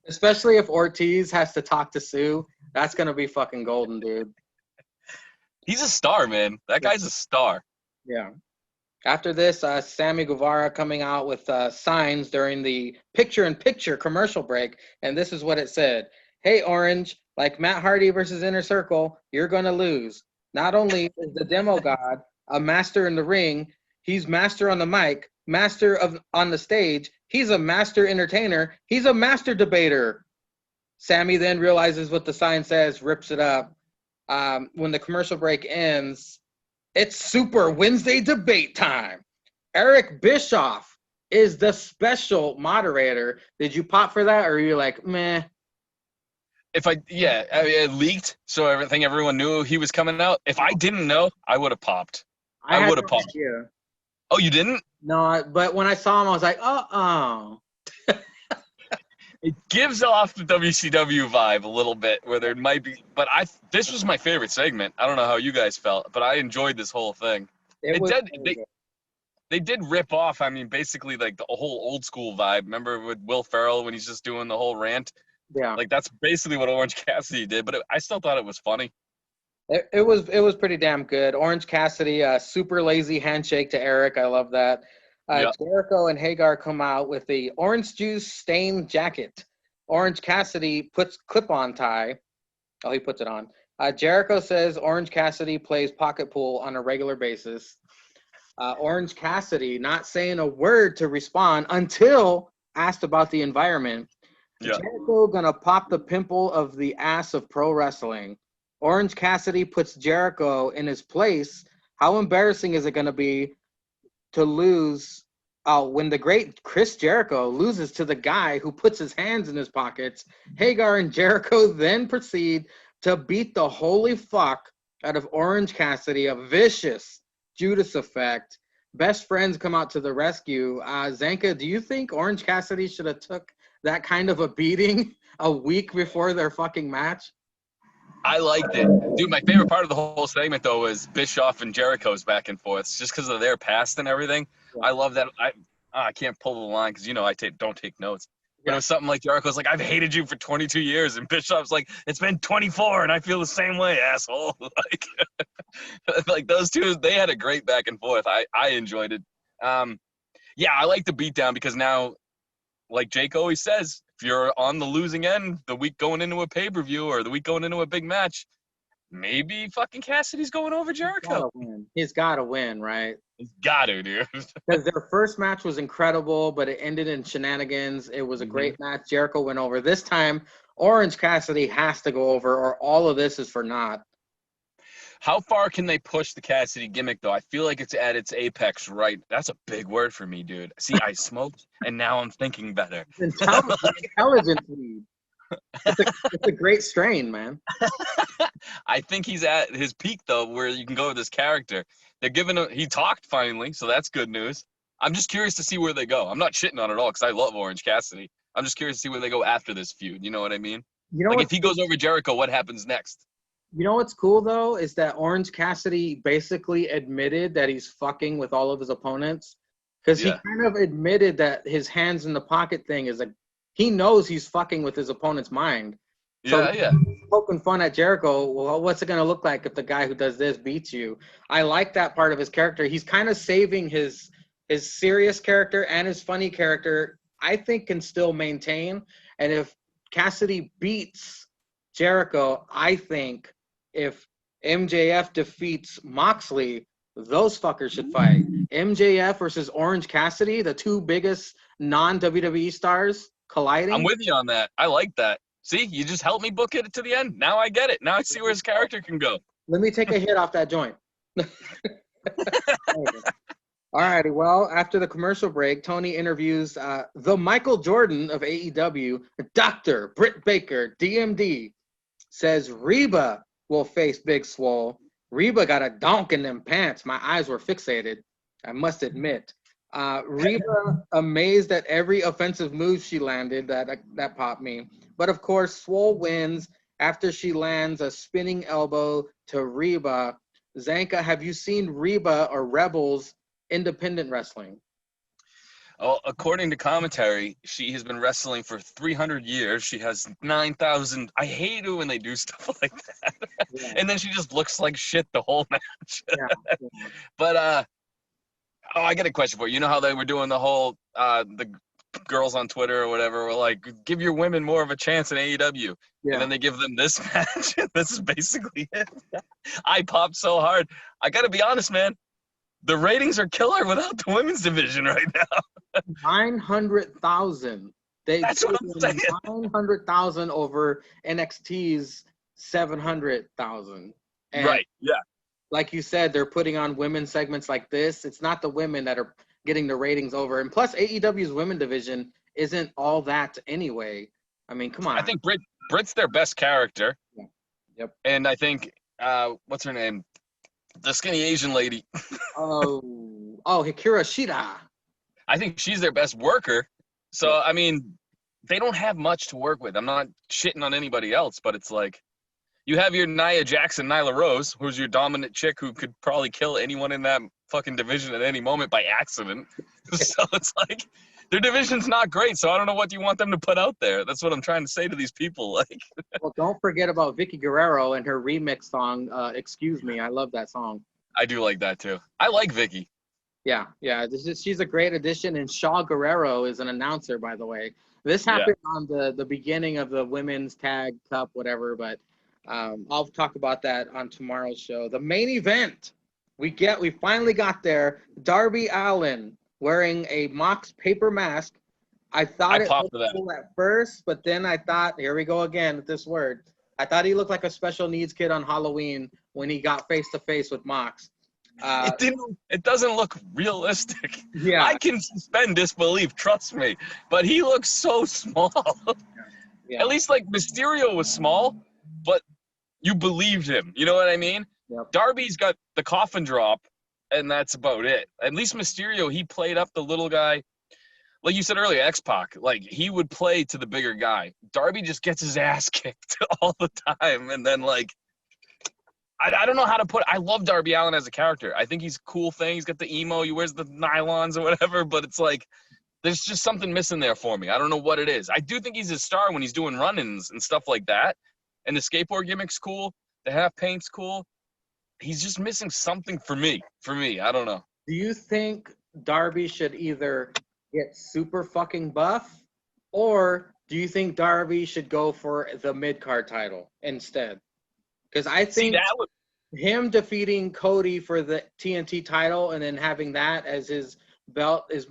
Especially if Ortiz has to talk to Sue. That's going to be fucking golden, dude. He's a star, man. That guy's a star. Yeah. After this, Sammy Guevara coming out with signs during the picture-in-picture commercial break, and this is what it said. Hey, Orange, like Matt Hardy versus Inner Circle, you're going to lose. Not only is the demo god a master in the ring, he's master on the mic, master on the stage, he's a master entertainer, he's a master debater. Sammy then realizes what the sign says, rips it up. When the commercial break ends, it's Super Wednesday debate time. Eric Bischoff is the special moderator. Did you pop for that, or are you like, meh? It leaked, so everyone knew he was coming out. If I didn't know, I would have popped. I would have popped. Idea. Oh, you didn't? No, but when I saw him, I was like, oh. It gives off the WCW vibe a little bit, where there might be. But this was my favorite segment. I don't know how you guys felt, but I enjoyed this whole thing. They did rip off. I mean, basically, like the whole old school vibe. Remember with Will Ferrell when he's just doing the whole rant? Yeah. Like that's basically what Orange Cassidy did. But I still thought it was funny. It was pretty damn good. Orange Cassidy, super lazy handshake to Eric. I love that. Jericho and Hagar come out with the orange juice stained jacket. Orange Cassidy puts clip-on tie. Oh, he puts it on. Jericho says Orange Cassidy plays pocket pool on a regular basis. Orange Cassidy not saying a word to respond until asked about the environment. Yeah. Jericho gonna pop the pimple of the ass of pro wrestling. Orange Cassidy puts Jericho in his place. How embarrassing is it gonna be to lose when the great Chris Jericho loses to the guy who puts his hands in his pockets? Hagar and Jericho then proceed to beat the holy fuck out of Orange Cassidy, a vicious Judas effect. Best friends come out to the rescue. Zanca, do you think Orange Cassidy should have took that kind of a beating a week before their fucking match? I liked it. Dude, my favorite part of the whole segment, though, was Bischoff and Jericho's back and forth, just because of their past and everything. Yeah. I love that. I can't pull the line because, I don't take notes. But it was something like Jericho's like, I've hated you for 22 years. And Bischoff's like, it's been 24, and I feel the same way, asshole. Like those two, they had a great back and forth. I enjoyed it. Yeah, I like the beatdown because now, like Jake always says, if you're on the losing end the week going into a pay-per-view or the week going into a big match, maybe fucking Cassidy's going over Jericho. He's got to win, right? He's got to, dude. Because their first match was incredible, but it ended in shenanigans. It was a great match. Jericho went over. This time, Orange Cassidy has to go over, or all of this is for naught. How far can they push the Cassidy gimmick, though? I feel like it's at its apex, right? That's a big word for me, dude. See, I smoked, and now I'm thinking better. Intelligence lead. It's a great strain, man. I think he's at his peak, though, where you can go with this character. They're giving him – he talked finally, so that's good news. I'm just curious to see where they go. I'm not shitting on it all because I love Orange Cassidy. I'm just curious to see where they go after this feud. You know what I mean? Like, if he goes over Jericho, what happens next? You know what's cool, though, is that Orange Cassidy basically admitted that he's fucking with all of his opponents. Because he kind of admitted that his hands in the pocket thing is like, he knows he's fucking with his opponent's mind. So poking fun at Jericho, well, what's it going to look like if the guy who does this beats you? I like that part of his character. He's kind of saving his serious character and his funny character, I think, can still maintain. And if Cassidy beats Jericho, I think if MJF defeats Moxley, those fuckers should fight. MJF versus Orange Cassidy, the two biggest non-WWE stars colliding. I'm with you on that. I like that. See, you just helped me book it to the end. Now I get it. Now I see where his character can go. Let me take a hit off that joint. All righty. Well, after the commercial break, Tony interviews the Michael Jordan of AEW, Dr. Britt Baker, DMD, says Reba will face Big Swole. Reba got a donk in them pants. My eyes were fixated, I must admit. Reba amazed at every offensive move she landed. That popped me. But, of course, Swole wins after she lands a spinning elbow to Reba. Zanca, have you seen Reba or Rebels independent wrestling? Oh, according to commentary, she has been wrestling for 300 years. She has 9,000. I hate it when they do stuff like that. Yeah. And then she just looks like shit the whole match. Yeah. But, I got a question for you. You know how they were doing the whole, the girls on Twitter or whatever were like, give your women more of a chance in AEW. Yeah. And then they give them this match. This is basically it. I popped so hard. I got to be honest, man. The ratings are killer without the women's division right now. 900,000. That's what I'm saying. 900,000 over NXT's 700,000. Right. Yeah. Like you said, they're putting on women's segments like this. It's not the women that are getting the ratings over. And plus, AEW's women division isn't all that anyway. I mean, come on. I think Britt's their best character. Yeah. Yep. And I think, what's her name? The skinny Asian lady. Hikaru Shida. I think she's their best worker. So, I mean, they don't have much to work with. I'm not shitting on anybody else, but it's like, you have your Nia Jackson, Nyla Rose, who's your dominant chick who could probably kill anyone in that fucking division at any moment by accident. So it's like, their division's not great, so I don't know what you want them to put out there. That's what I'm trying to say to these people. Like, well, don't forget about Vicky Guerrero and her remix song, Excuse Me. I love that song. I do like that, too. I like Vicky. Yeah. She's a great addition, and Shaw Guerrero is an announcer, by the way. This happened on the beginning of the Women's Tag Cup, whatever, but I'll talk about that on tomorrow's show. The main event, we finally got there. Darby Allin wearing a Mox paper mask. I thought it looked cool at first, but then I thought, here we go again with this word. I thought he looked like a special needs kid on Halloween when he got face to face with Mox. It doesn't look realistic. Yeah, I can suspend disbelief, trust me. But he looks so small. Yeah. At least like Mysterio was small, but you believed him. You know what I mean? Yep. Darby's got the coffin drop, and that's about it. At least Mysterio, he played up the little guy. Like you said earlier, X-Pac, like he would play to the bigger guy. Darby just gets his ass kicked all the time. And then like, I don't know how to put it. I love Darby Allin as a character. I think he's a cool thing. He's got the emo, he wears the nylons or whatever, but it's like, there's just something missing there for me. I don't know what it is. I do think he's a star when he's doing run-ins and stuff like that. And the skateboard gimmick's cool. The half paint's cool. He's just missing something for me. I don't know. Do you think Darby should either get super fucking buff, or do you think Darby should go for the mid-card title instead? Because I See, think that would him defeating Cody for the TNT title and then having that as his belt is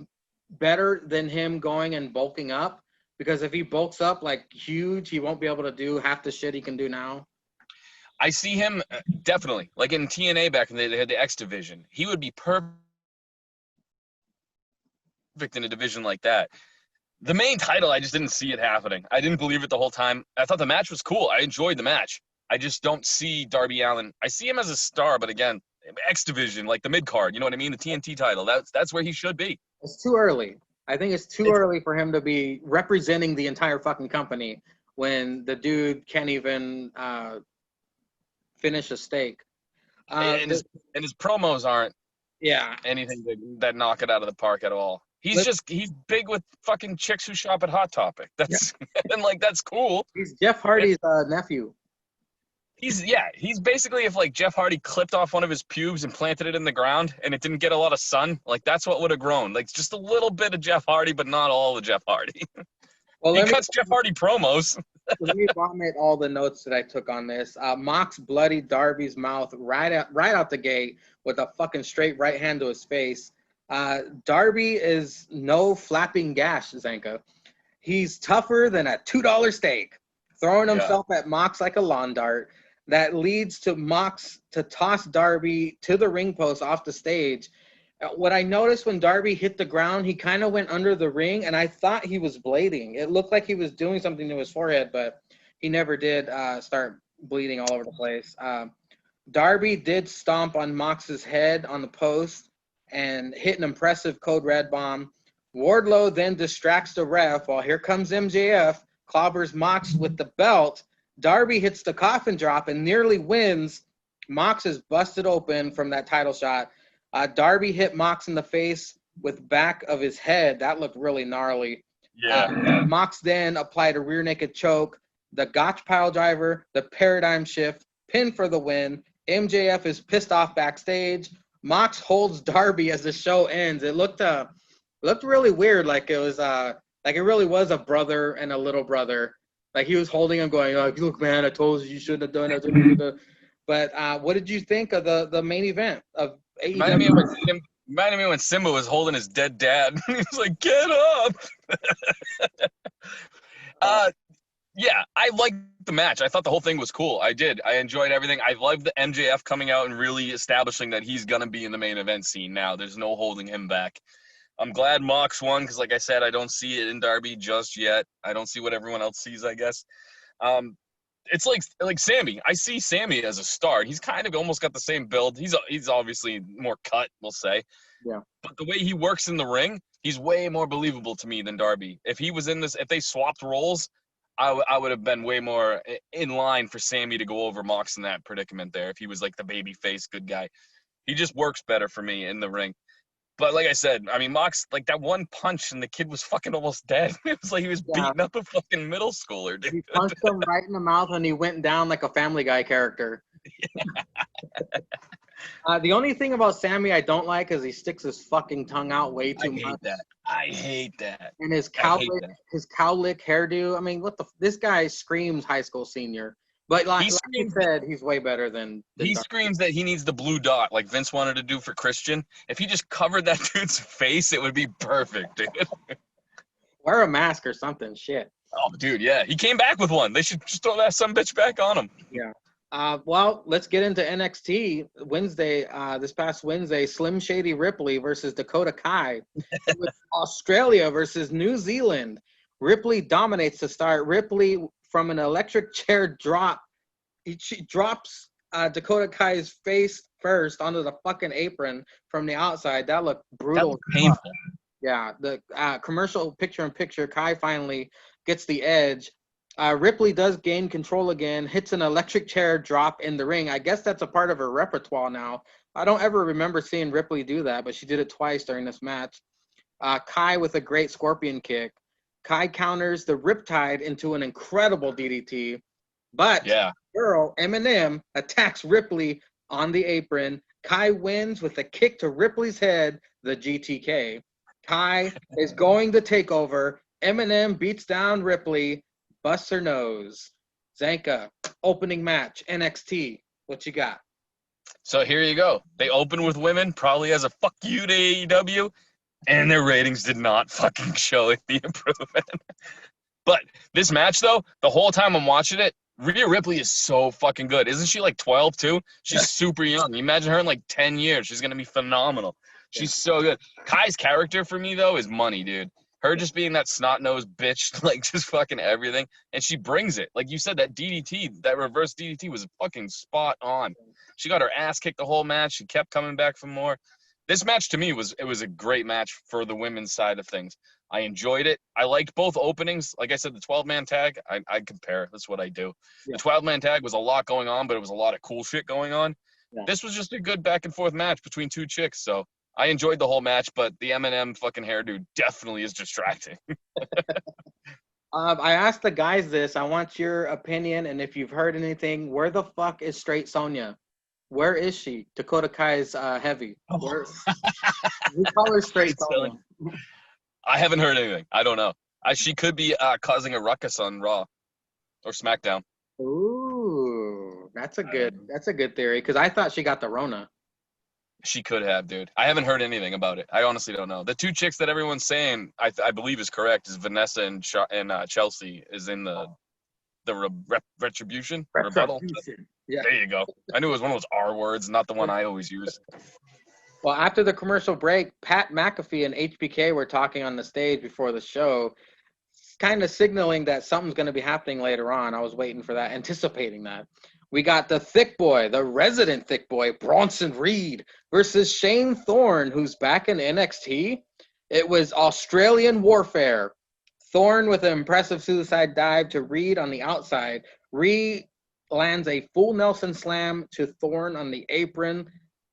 better than him going and bulking up. Because if he bulks up like huge, he won't be able to do half the shit he can do now. I see him definitely like in TNA back in the day. They had the X division. He would be perfect in a division like that. The main title, I just didn't see it happening. I didn't believe it the whole time. I thought the match was cool. I enjoyed the match. I just don't see Darby Allin. I see him as a star, but again, X division, like the mid card. You know what I mean? The TNT title. That's where he should be. It's too early. I think it's too early for him to be representing the entire fucking company when the dude can't even finish a steak. And his promos aren't Yeah. anything that knock it out of the park at all. He's big with fucking chicks who shop at Hot Topic. That's and like that's cool. He's Jeff Hardy's nephew. He's basically if like Jeff Hardy clipped off one of his pubes and planted it in the ground and it didn't get a lot of sun, like that's what would have grown. Like just a little bit of Jeff Hardy, but not all of Jeff Hardy. Well, he cuts Jeff Hardy promos. Let me vomit all the notes that I took on this. Mox bloodied Darby's mouth right out the gate with a fucking straight right hand to his face. Darby is no flapping gash, Zanca. He's tougher than a $2 steak, throwing himself at Mox like a lawn dart. That leads to Mox to toss Darby to the ring post off the stage. What I noticed when Darby hit the ground, he kind of went under the ring, and I thought he was bleeding. It looked like he was doing something to his forehead, but he never did start bleeding all over the place. Darby did stomp on Mox's head on the post and hit an impressive Code Red bomb. Wardlow then distracts the ref while here comes MJF, clobbers Mox with the belt. Darby hits the coffin drop and nearly wins. Mox is busted open from that title shot. Darby hit Mox in the face with back of his head. That looked really gnarly. Yeah. Mox then applied a rear naked choke, the Gotch pile driver, the paradigm shift, pin for the win. MJF is pissed off backstage. Mox holds Darby as the show ends. It looked really weird, like it was like it really was a brother and a little brother. Like he was holding him, going, "Oh, look, man, I told you shouldn't have done it." But what did you think of the main event of AEW? Reminded me when Simba was holding his dead dad. He was like, "Get up!" Yeah, I liked the match. I thought the whole thing was cool. I did. I enjoyed everything. I loved the MJF coming out and really establishing that he's going to be in the main event scene now. There's no holding him back. I'm glad Mox won because, like I said, I don't see it in Darby just yet. I don't see what everyone else sees, I guess. It's like Sammy. I see Sammy as a star. He's kind of almost got the same build. He's obviously more cut, we'll say. Yeah. But the way he works in the ring, he's way more believable to me than Darby. If he was in this, if they swapped roles, I would have been way more in line for Sammy to go over Mox in that predicament there. If he was like the baby face good guy, he just works better for me in the ring. But like I said, I mean, Mox, like that one punch and the kid was fucking almost dead. It was like he was beating up a fucking middle schooler, dude. He punched him right in the mouth and he went down like a Family Guy character. The only thing about Sammy I don't like is he sticks his fucking tongue out way too much. I hate that. And his cowlick hairdo. I mean, this guy screams high school senior. But like you said, he's way better than he screams that he needs the blue dot like Vince wanted to do for Christian. If he just covered that dude's face, it would be perfect, dude. Wear a mask or something. Shit. Oh, dude, yeah. He came back with one. They should just throw that some bitch back on him. Yeah. Well, let's get into NXT Wednesday. This past Wednesday, Slim Shady Ripley versus Dakota Kai. With Australia versus New Zealand. Ripley dominates the start. Ripley from an electric chair drop. She drops Dakota Kai's face first onto the fucking apron from the outside. That looked brutal. That looked painful. Yeah, the commercial picture-in-picture. Kai finally gets the edge. Ripley does gain control again, hits an electric chair drop in the ring. I guess that's a part of her repertoire now. I don't ever remember seeing Ripley do that, but she did it twice during this match. Kai with a great scorpion kick. Kai counters the Riptide into an incredible DDT. But girl, Eminem attacks Ripley on the apron, Kai wins with a kick to Ripley's head, the GTK. Kai is going to take over. Eminem beats down Ripley, busts her nose. Zanca, opening match, NXT. What you got? So here you go. They open with women, probably as a fuck you to AEW, and their ratings did not fucking show it the improvement. But this match, though, the whole time I'm watching it, Rhea Ripley is so fucking good. Isn't she like 12 too? She's super young. Imagine her in like 10 years. She's going to be phenomenal. She's so good. Kai's character for me, though, is money, dude. Her just being that snot-nosed bitch, like just fucking everything. And she brings it. Like you said, that DDT, that reverse DDT was fucking spot on. She got her ass kicked the whole match. She kept coming back for more. This match to me was a great match for the women's side of things. I enjoyed it. I liked both openings. Like I said, the 12-man tag, I compare. That's what I do. Yeah. The 12-man tag was a lot going on, but it was a lot of cool shit going on. Yeah. This was just a good back-and-forth match between two chicks, so I enjoyed the whole match, but the Eminem fucking hairdo definitely is distracting. I asked the guys this. I want your opinion, and if you've heard anything, where the fuck is Straight Sonya? Where is she? Dakota Kai's heavy. We call her Straight Sonya. I haven't heard anything. I don't know. She could be causing a ruckus on Raw or SmackDown. Ooh, that's a good theory, because I thought she got the Rona. She could have, dude. I haven't heard anything about it. I honestly don't know. The two chicks that everyone's saying I believe is correct is Vanessa and Chelsea is in the retribution. Rebuttal. Yeah. There you go. I knew it was one of those R words, not the one I always use. Well, after the commercial break, Pat McAfee and HBK were talking on the stage before the show, kind of signaling that something's going to be happening later on. I was waiting for that, anticipating that. We got the thick boy, the resident thick boy, Bronson Reed versus Shane Thorne, who's back in NXT. It was Australian warfare. Thorne with an impressive suicide dive to Reed on the outside. Reed lands a full Nelson slam to Thorne on the apron.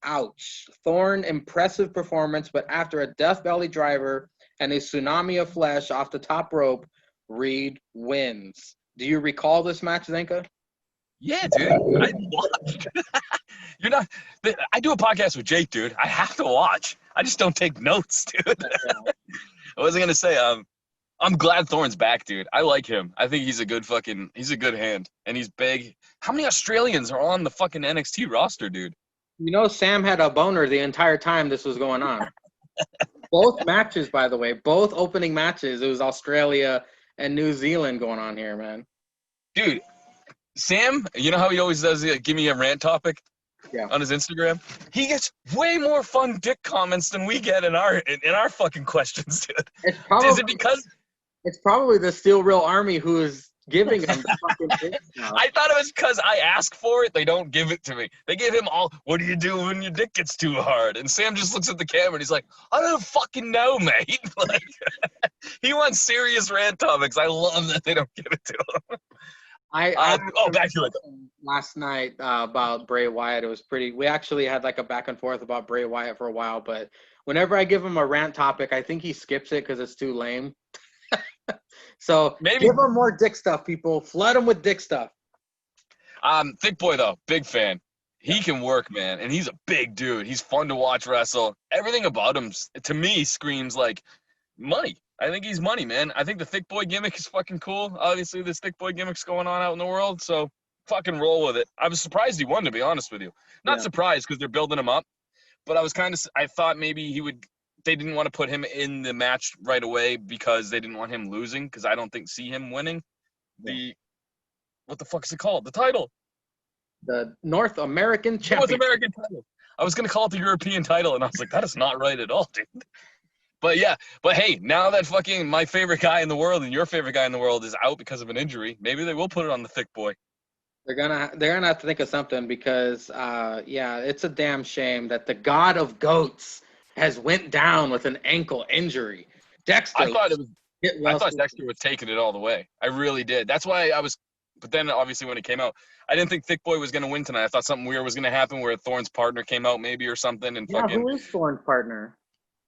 Ouch. Thorne, impressive performance, but after a death belly driver and a tsunami of flesh off the top rope, Reed wins. Do you recall this match, Zanca? Yeah, dude. I watched. I do a podcast with Jake, dude. I have to watch. I just don't take notes, dude. I wasn't gonna say I'm glad Thorne's back, dude. I like him. I think he's a good hand, and he's big. How many Australians are on the fucking NXT roster, dude? You know, Sam had a boner the entire time this was going on. Both matches, by the way, both opening matches, it was Australia and New Zealand going on here, man. Dude, Sam, you know how he always does give me a rant topic on his Instagram? He gets way more fun dick comments than we get in our fucking questions, dude. Is it because it's probably the Steel Real Army who is giving him the fucking dick now. I thought it was because I ask for it, they don't give it to me. They give him all, what do you do when your dick gets too hard? And Sam just looks at the camera and he's like, I don't fucking know, mate. Like, he wants serious rant topics. I love that they don't give it to him. Back to it. Last night about Bray Wyatt, it was pretty. We actually had like a back and forth about Bray Wyatt for a while, but whenever I give him a rant topic, I think he skips it because it's too lame. So maybe give him more dick stuff, people. Flood him with dick stuff. Thick boy though, big fan. He can work, man, and he's a big dude. He's fun to watch wrestle. Everything about him, to me, screams like money. I think he's money, man. I think the thick boy gimmick is fucking cool. Obviously, this thick boy gimmick's going on out in the world, so fucking roll with it. I was surprised he won, to be honest with you. Not surprised because they're building him up, but I thought maybe they didn't want to put him in the match right away because they didn't want him losing, because I don't see him winning what the fuck is it called? The title. The North American Championship. North American title. I was going to call it the European title, and I was like, that is not right at all, dude. But hey, now that fucking my favorite guy in the world and your favorite guy in the world is out because of an injury, maybe they will put it on the thick boy. They're gonna have to think of something because it's a damn shame that the god of goats has went down with an ankle injury. Dexter. I thought Dexter was taking it all the way. I really did. That's why I was. But then obviously when it came out, I didn't think Thick Boy was gonna win tonight. I thought something weird was gonna happen where Thorne's partner came out maybe or something and fucking. Who is Thorne's partner?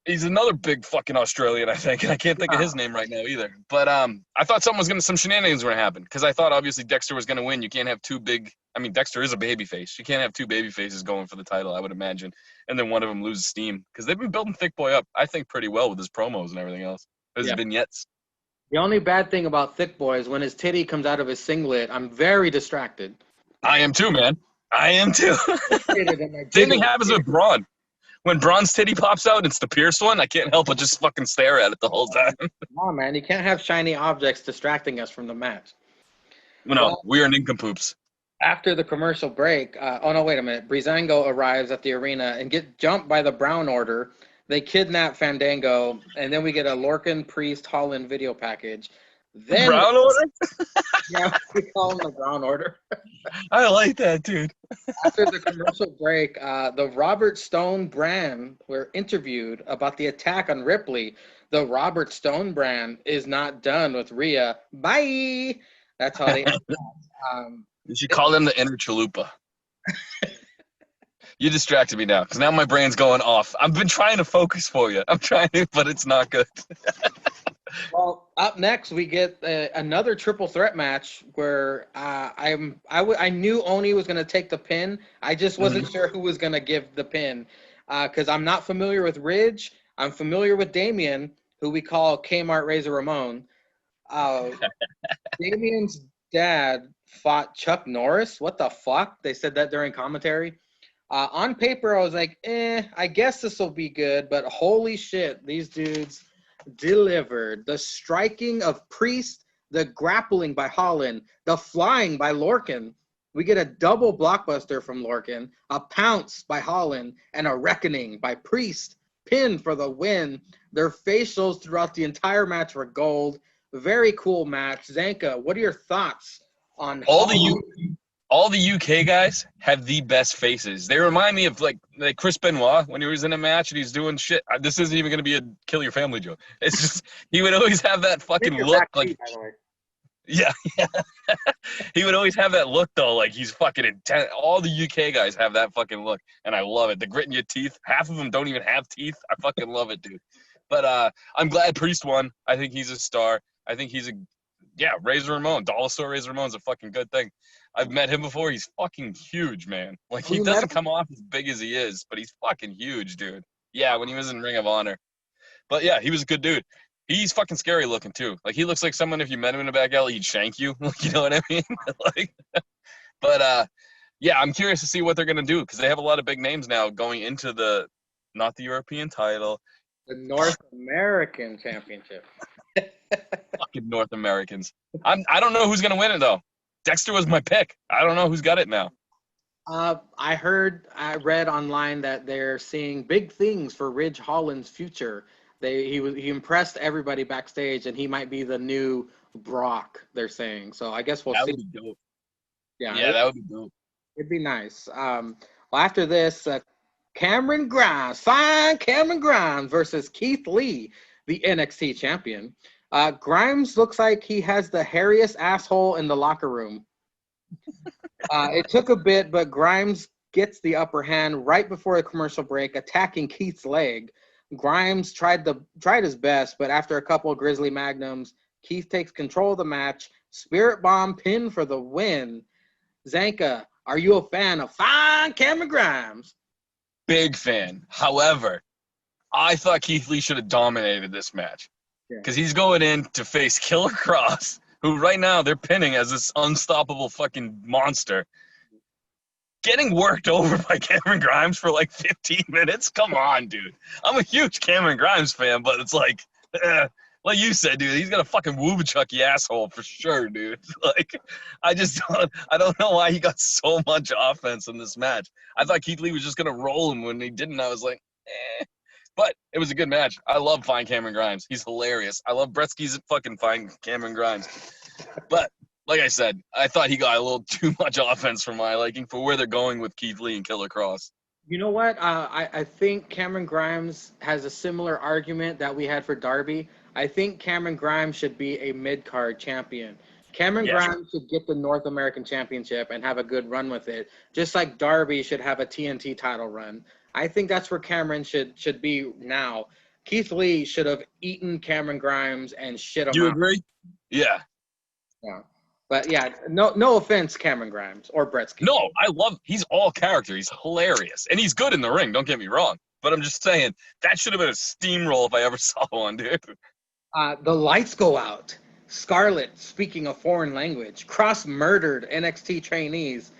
He's another big fucking Australian, I think, and I can't think of his name right now either. But I thought some shenanigans were gonna happen because I thought obviously Dexter was gonna win. You can't have two big. I mean, Dexter is a babyface. You can't have two babyfaces going for the title, I would imagine, and then one of them loses steam because they've been building Thick Boy up, I think, pretty well with his promos and everything else. His vignettes. The only bad thing about Thick Boy is when his titty comes out of his singlet, I'm very distracted. I am too, man. I am too. Same thing happens with Braun. When Braun's titty pops out, it's the pierced one. I can't help but just fucking stare at it the whole time. Come on, man. You can't have shiny objects distracting us from the match. No, we are nincompoops. After the commercial break, oh, no, wait a minute. Breezango arrives at the arena and gets jumped by the Brown Order. They kidnap Fandango, and then we get a Lorcan Priest Holland video package. Then, Brown Order? Yeah, we call them the Brown Order. I like that, dude. After the commercial break, the Robert Stone brand were interviewed about the attack on Ripley. The Robert Stone brand is not done with Rhea. Bye! That's how they You should call them the Inner Chalupa. You distracted me now, because now my brain's going off. I've been trying to focus for you. I'm trying to, but it's not good. Well, up next we get another triple threat match where I knew Oni was going to take the pin. I just wasn't sure who was going to give the pin because I'm not familiar with Ridge. I'm familiar with Damien, who we call Kmart Razor Ramon. Damien's dad fought Chuck Norris. What the fuck? They said that during commentary. On paper, I was like, I guess this will be good, but holy shit, these dudes delivered. The striking of Priest, the grappling by Holland, the flying by Lorcan. We get a double blockbuster from Lorcan, a pounce by Holland, and a reckoning by Priest. Pin for the win. Their facials throughout the entire match were gold. Very cool match. Zanca, what are your thoughts on all the UK guys have the best faces. They remind me of like Chris Benoit when he was in a match and he's doing shit. This isn't even going to be a kill your family joke. It's just he would always have that fucking look like yeah. He would always have that look though, like he's fucking intense. All the UK guys have that fucking look, and I love it. The grit in your teeth. Half of them don't even have teeth. I fucking love it, dude. But I'm glad Priest won. I think he's a star. I think he's Razor Ramon. Dollar Store Razor Ramon's a fucking good thing. I've met him before. He's fucking huge, man. Like, he doesn't come off as big as he is, but he's fucking huge, dude. Yeah, when he was in Ring of Honor. But, yeah, he was a good dude. He's fucking scary looking, too. Like, he looks like someone, if you met him in a back alley, he'd shank you. Like, you know what I mean? Yeah, I'm curious to see what they're going to do, because they have a lot of big names now going into not the European title. The North American Championship. Fucking North Americans. I don't know who's going to win it, though. Dexter was my pick. I don't know who's got it now. I read online that they're seeing big things for Ridge Holland's future. He impressed everybody backstage, and he might be the new Brock, they're saying. So I guess we'll see. That would be dope. Yeah, that would be dope. It'd be nice. Well, after this, Cameron Grimes versus Keith Lee, the NXT champion. Grimes looks like he has the hairiest asshole in the locker room. It took a bit, but Grimes gets the upper hand right before the commercial break, attacking Keith's leg. Grimes tried his best, but after a couple of Grizzly Magnums, Keith takes control of the match. Spirit Bomb pin for the win. Zanca, are you a fan of fine Cameron Grimes? Big fan. However, I thought Keith Lee should have dominated this match. Because he's going in to face Killer Cross, who right now they're pinning as this unstoppable fucking monster. Getting worked over by Cameron Grimes for like 15 minutes? Come on, dude. I'm a huge Cameron Grimes fan, but it's like you said, dude, he's got a fucking woobachucky asshole for sure, dude. Like, I don't know why he got so much offense in this match. I thought Keith Lee was just going to roll him. When he didn't, I was like, But it was a good match. I love fine Cameron Grimes. He's hilarious. I love Bretsky's fucking fine Cameron Grimes. But like I said, I thought he got a little too much offense for my liking for where they're going with Keith Lee and Killer Cross. You know what? I think Cameron Grimes has a similar argument that we had for Darby. I think Cameron Grimes should be a mid-card champion. Cameron Grimes should get the North American Championship and have a good run with it, just like Darby should have a TNT title run. I think that's where Cameron should be now. Keith Lee should have eaten Cameron Grimes and shit him Do you out. agree? Yeah. Yeah. But yeah, no offense, Cameron Grimes or Brett Keith No, Lee. I love. He's all character. He's hilarious, and he's good in the ring. Don't get me wrong. But I'm just saying that should have been a steamroll if I ever saw one, dude. The lights go out. Scarlett speaking a foreign language. Cross murdered NXT trainees.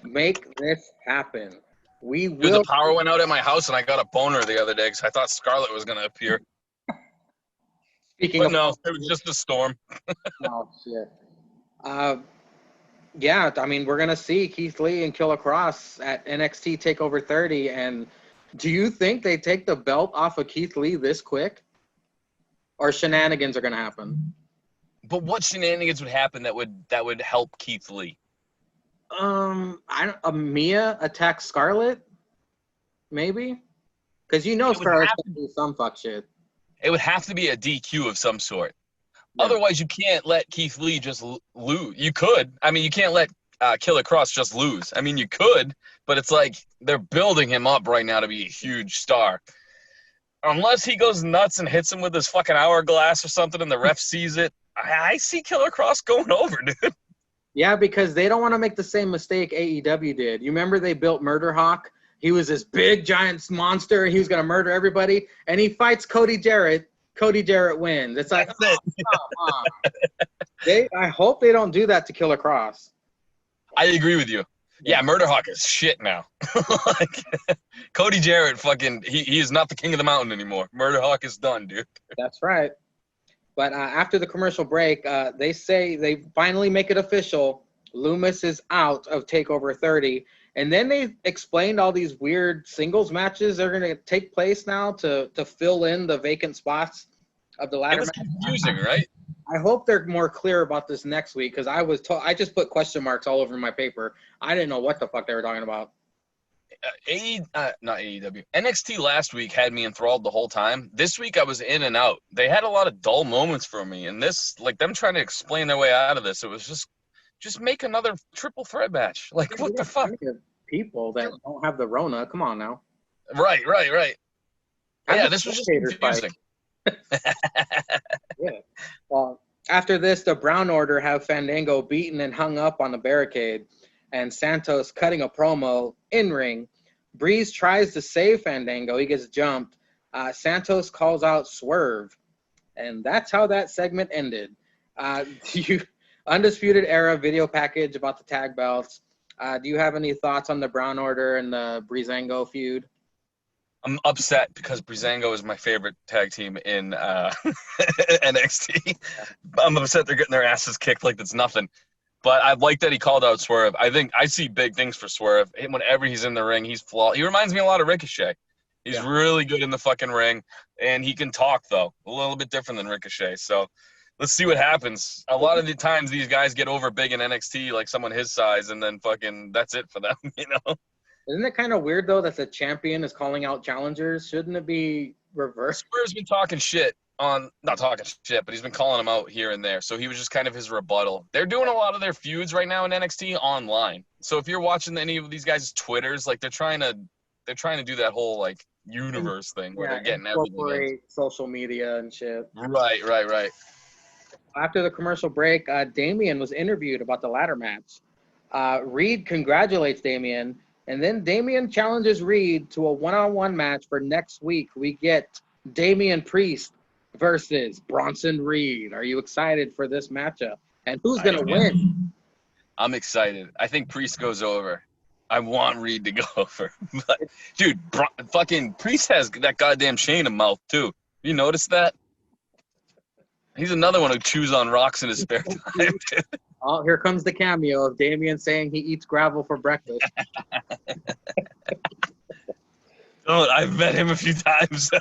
Make this happen. We Dude, will. the power went out at my house, and I got a boner the other day because I thought Scarlett was gonna appear. Speaking But of, no, it was just a storm. oh shit. Yeah, I mean, we're gonna see Keith Lee and Killer Cross at NXT Takeover 30. And do you think they take the belt off of Keith Lee this quick, or shenanigans are gonna happen? But what shenanigans would happen that would help Keith Lee? Mia attacks Scarlett, maybe, because Scarlett's gonna do some fuck shit. It would have to be a DQ of some sort. Yeah. Otherwise, you can't let Keith Lee just lose. You could. I mean, you can't let Killer Cross just lose. I mean, you could, but it's like they're building him up right now to be a huge star. Unless he goes nuts and hits him with his fucking hourglass or something and the ref sees it, I see Killer Cross going over, dude. Yeah, because they don't want to make the same mistake AEW did. You remember they built Murder Hawk? He was this big, giant monster. He was going to murder everybody. And he fights Cody Jarrett. Cody Jarrett wins. It's like, come on. I hope they don't do that to Killer Cross. I agree with you. Yeah, Murder Hawk is shit now. Cody Jarrett, he is not the king of the mountain anymore. Murder Hawk is done, dude. That's right. But after the commercial break, they say they finally make it official. Loomis is out of TakeOver 30. And then they explained all these weird singles matches that are going to take place now to fill in the vacant spots of the ladder It was match. confusing, right? I hope they're more clear about this next week, because I just put question marks all over my paper. I didn't know what the fuck they were talking about. Not AEW. NXT last week had me enthralled the whole time. This week I was in and out. They had a lot of dull moments for me, and this, like them trying to explain their way out of this, it was just make another triple threat match. Like, what the fuck? People that don't have the Rona, come on now. Right. Yeah, this was just confusing. Yeah. Well, after this, the Brown Order have Fandango beaten and hung up on the barricade, and Santos cutting a promo in ring. Breeze tries to save Fandango. He gets jumped. Santos calls out Swerve, and that's how that segment ended. Undisputed Era video package about the tag belts. Do you have any thoughts on the Brown Order and the Breezango feud? I'm upset because Breezango is my favorite tag team in NXT. I'm upset they're getting their asses kicked like it's nothing. But I like that he called out Swerve. I think I see big things for Swerve. Whenever he's in the ring, he's flawed. He reminds me a lot of Ricochet. He's really good in the fucking ring, and he can talk, though. A little bit different than Ricochet. So let's see what happens. A lot of the times these guys get over big in NXT, like someone his size, and then fucking that's it for them, you know? Isn't it kind of weird, though, that the champion is calling out challengers? Shouldn't it be reversed? Swerve's been talking shit not talking shit, but he's been calling them out here and there. So he was just kind of his rebuttal. They're doing a lot of their feuds right now in NXT online. So if you're watching any of these guys' Twitters, like they're trying to do that whole like universe thing where they're getting everything in. Social media and shit. Right. After the commercial break, Damian was interviewed about the ladder match. Reed congratulates Damian, and then Damian challenges Reed to a one-on-one match for next week. We get Damian Priest versus Bronson Reed. Are you excited for this matchup? And who's going to win? I'm excited. I think Priest goes over. I want Reed to go over. But, dude, fucking Priest has that goddamn Shayna mouth, too. You notice that? He's another one who chews on rocks in his spare time. Oh, here comes the cameo of Damian saying he eats gravel for breakfast. Oh, I've met him a few times.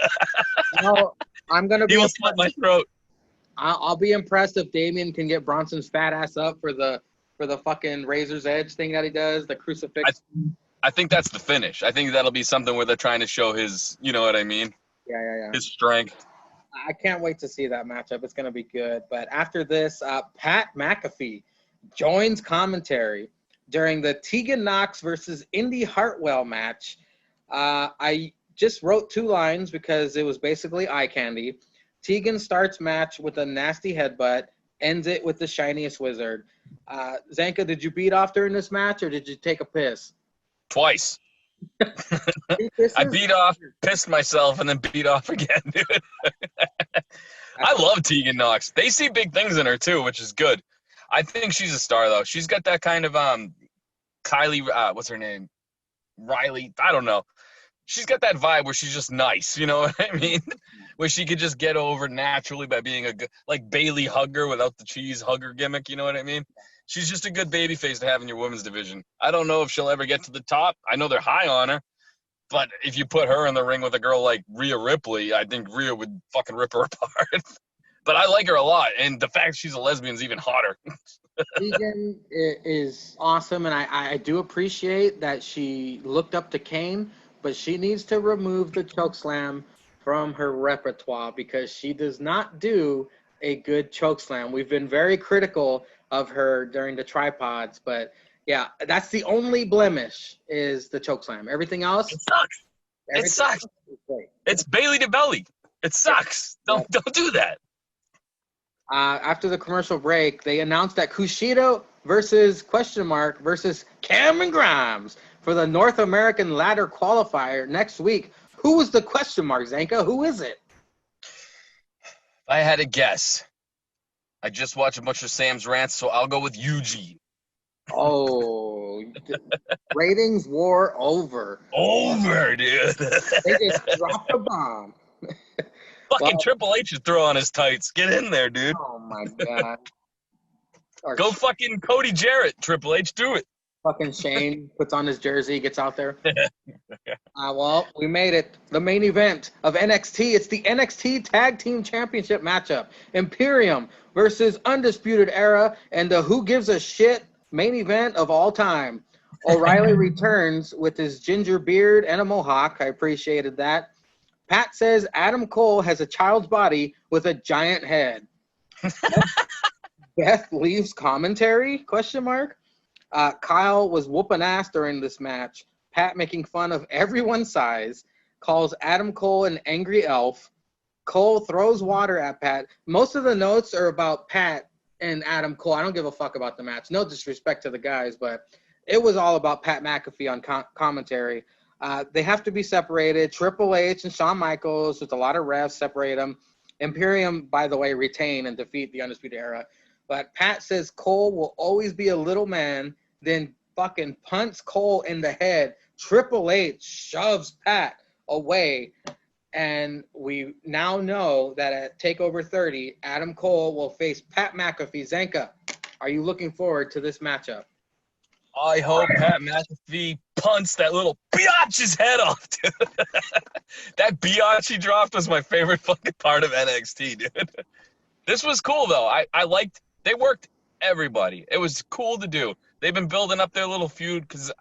I'm gonna be. He will slit my throat. I'll be impressed if Damian can get Bronson's fat ass up for the fucking Razor's Edge thing that he does, the crucifix. I think that's the finish. I think that'll be something where they're trying to show his, you know what I mean? Yeah. His strength. I can't wait to see that matchup. It's gonna be good. But after this, Pat McAfee joins commentary during the Tegan Knox versus Indy Hartwell match. I just wrote 2 lines because it was basically eye candy. Tegan starts match with a nasty headbutt, ends it with the shiniest wizard. Zanca, did you beat off during this match or did you take a piss? Twice. I beat off, pissed myself, and then beat off again, dude. I love Tegan Nox. They see big things in her, too, which is good. I think she's a star, though. She's got that kind of Kylie, what's her name? Riley, I don't know. She's got that vibe where she's just nice, you know what I mean? Where she could just get over naturally by being a good, like Bailey hugger without the cheese hugger gimmick, you know what I mean? She's just a good baby face to have in your women's division. I don't know if she'll ever get to the top. I know they're high on her, but if you put her in the ring with a girl like Rhea Ripley, I think Rhea would fucking rip her apart. But I like her a lot, and the fact she's a lesbian is even hotter. Tegan is awesome, and I do appreciate that she looked up to Kane, but she needs to remove the chokeslam from her repertoire because she does not do a good chokeslam. We've been very critical of her during the tripods, but yeah, that's the only blemish is the chokeslam. Everything else, it sucks. It's Bailey to belly. It sucks. Don't do that. After the commercial break, they announced that Kushida versus Cameron Grimes for the North American Ladder Qualifier next week. Who was the question mark, Zanca? Who is it? If I had to guess, I just watched a bunch of Sam's rants, so I'll go with Eugene. Oh, ratings war over. Over, dude. They just dropped a bomb. Fucking Triple H is throwing his tights. Get in there, dude. Oh, my God. Go fucking Cody Jarrett, Triple H. Do it. Fucking Shane puts on his jersey, gets out there. Well, we made it. The main event of NXT. It's the NXT Tag Team Championship matchup. Imperium versus Undisputed Era and the Who Gives a Shit main event of all time. O'Reilly returns with his ginger beard and a mohawk. I appreciated that. Pat says Adam Cole has a child's body with a giant head. Beth leaves commentary? ? Kyle was whooping ass during this match. Pat making fun of everyone's size. Calls Adam Cole an angry elf. Cole throws water at Pat. Most of the notes are about Pat and Adam Cole. I don't give a fuck about the match. No disrespect to the guys, but it was all about Pat McAfee on commentary. They have to be separated. Triple H and Shawn Michaels, with a lot of refs, separate them. Imperium, by the way, retain and defeat the Undisputed Era. But Pat says Cole will always be a little man, then fucking punts Cole in the head. Triple H shoves Pat away. And we now know that at TakeOver 30, Adam Cole will face Pat McAfee. Zanca, are you looking forward to this matchup? I hope Pat McAfee punts that little biatch's head off, dude. That biatch he dropped was my favorite fucking part of NXT, dude. This was cool, though. I liked – they worked everybody. It was cool to do. They've been building up their little feud because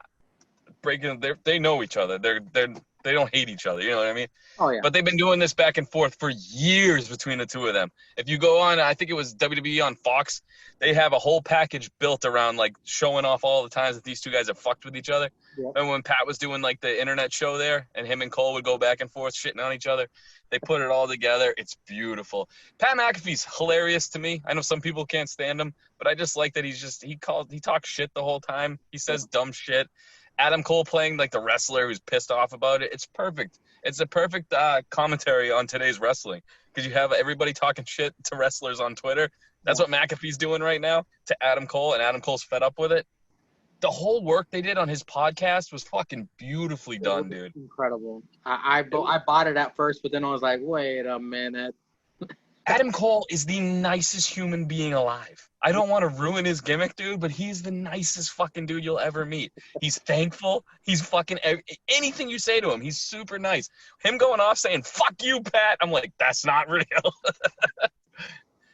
they know each other. They don't hate each other, you know what I mean? Oh, yeah. But they've been doing this back and forth for years between the two of them. If you go on, I think it was WWE on Fox, they have a whole package built around, like, showing off all the times that these two guys have fucked with each other. Yeah. And when Pat was doing, like, the internet show there, and him and Cole would go back and forth shitting on each other, they put it all together. It's beautiful. Pat McAfee's hilarious to me. I know some people can't stand him, but I just like that he talks shit the whole time. He says dumb shit. Adam Cole playing like the wrestler who's pissed off about it. It's perfect. It's a perfect commentary on today's wrestling because you have everybody talking shit to wrestlers on Twitter. That's what McAfee's doing right now to Adam Cole, and Adam Cole's fed up with it. The whole work they did on his podcast was fucking beautifully done, dude. Incredible. I bought it at first, but then I was like, wait a minute. Adam Cole is the nicest human being alive. I don't want to ruin his gimmick, dude, but he's the nicest fucking dude you'll ever meet. He's thankful. He's fucking anything you say to him, he's super nice. Him going off saying, fuck you, Pat. I'm like, that's not real.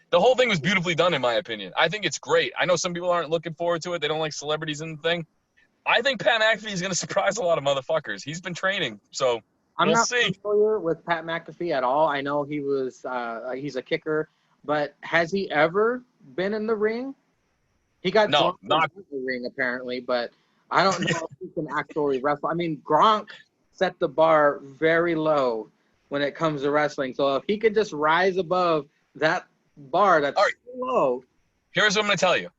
The whole thing was beautifully done, in my opinion. I think it's great. I know some people aren't looking forward to it. They don't like celebrities in the thing. I think Pat McAfee is going to surprise a lot of motherfuckers. He's been training, so I'm not familiar with Pat McAfee at all. I know he was he's a kicker, but has he ever been in the ring? He got not in the ring apparently, but I don't know if he can actually wrestle. I mean, Gronk set the bar very low when it comes to wrestling. So if he could just rise above that bar that's All right. so low. Here's what I'm going to tell you.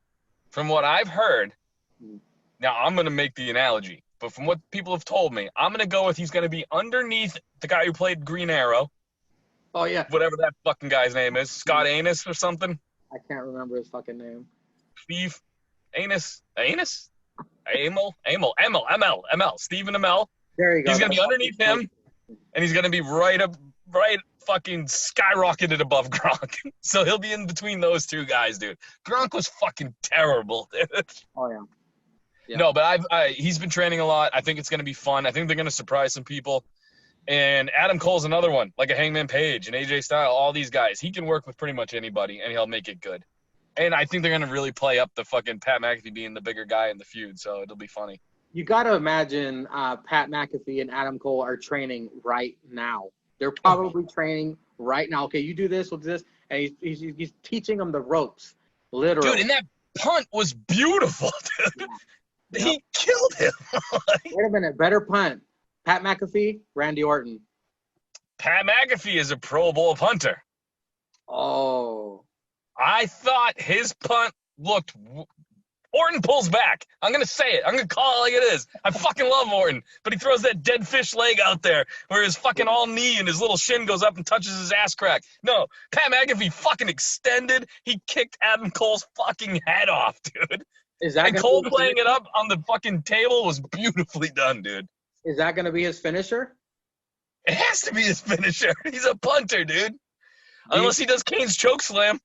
From what I've heard, now I'm going to make the analogy, but from what people have told me, I'm going to go with he's going to be underneath the guy who played Green Arrow. Oh, yeah. Whatever that fucking guy's name is. Scott Anus or something. I can't remember his fucking name. Steve Anus? Emil? Stephen Amell. There you go. He's going to be underneath him, and he's going to be right fucking skyrocketed above Gronk. So he'll be in between those two guys, dude. Gronk was fucking terrible, dude. Oh, yeah. Yeah. No, but he's been training a lot. I think it's going to be fun. I think they're going to surprise some people. And Adam Cole's another one, like a Hangman Page and AJ Styles, all these guys. He can work with pretty much anybody, and he'll make it good. And I think they're going to really play up the fucking Pat McAfee being the bigger guy in the feud, so it'll be funny. You got to imagine Pat McAfee and Adam Cole are training right now. They're probably training right now. Okay, you do this, we'll do this. And he's teaching them the ropes, literally. Dude, and that punt was beautiful, dude. Yeah. He killed him. Wait a minute. Better punt. Pat McAfee, Randy Orton. Pat McAfee is a Pro Bowl punter. Oh. I thought his punt looked... Orton pulls back. I'm going to say it. I'm going to call it like it is. I fucking love Orton. But he throws that dead fish leg out there where his fucking all knee and his little shin goes up and touches his ass crack. No, Pat McAfee fucking extended. He kicked Adam Cole's fucking head off, dude. And Cole playing it up on the fucking table was beautifully done, dude. Is that going to be his finisher? It has to be his finisher. He's a punter, dude. Unless he does Kane's choke slam.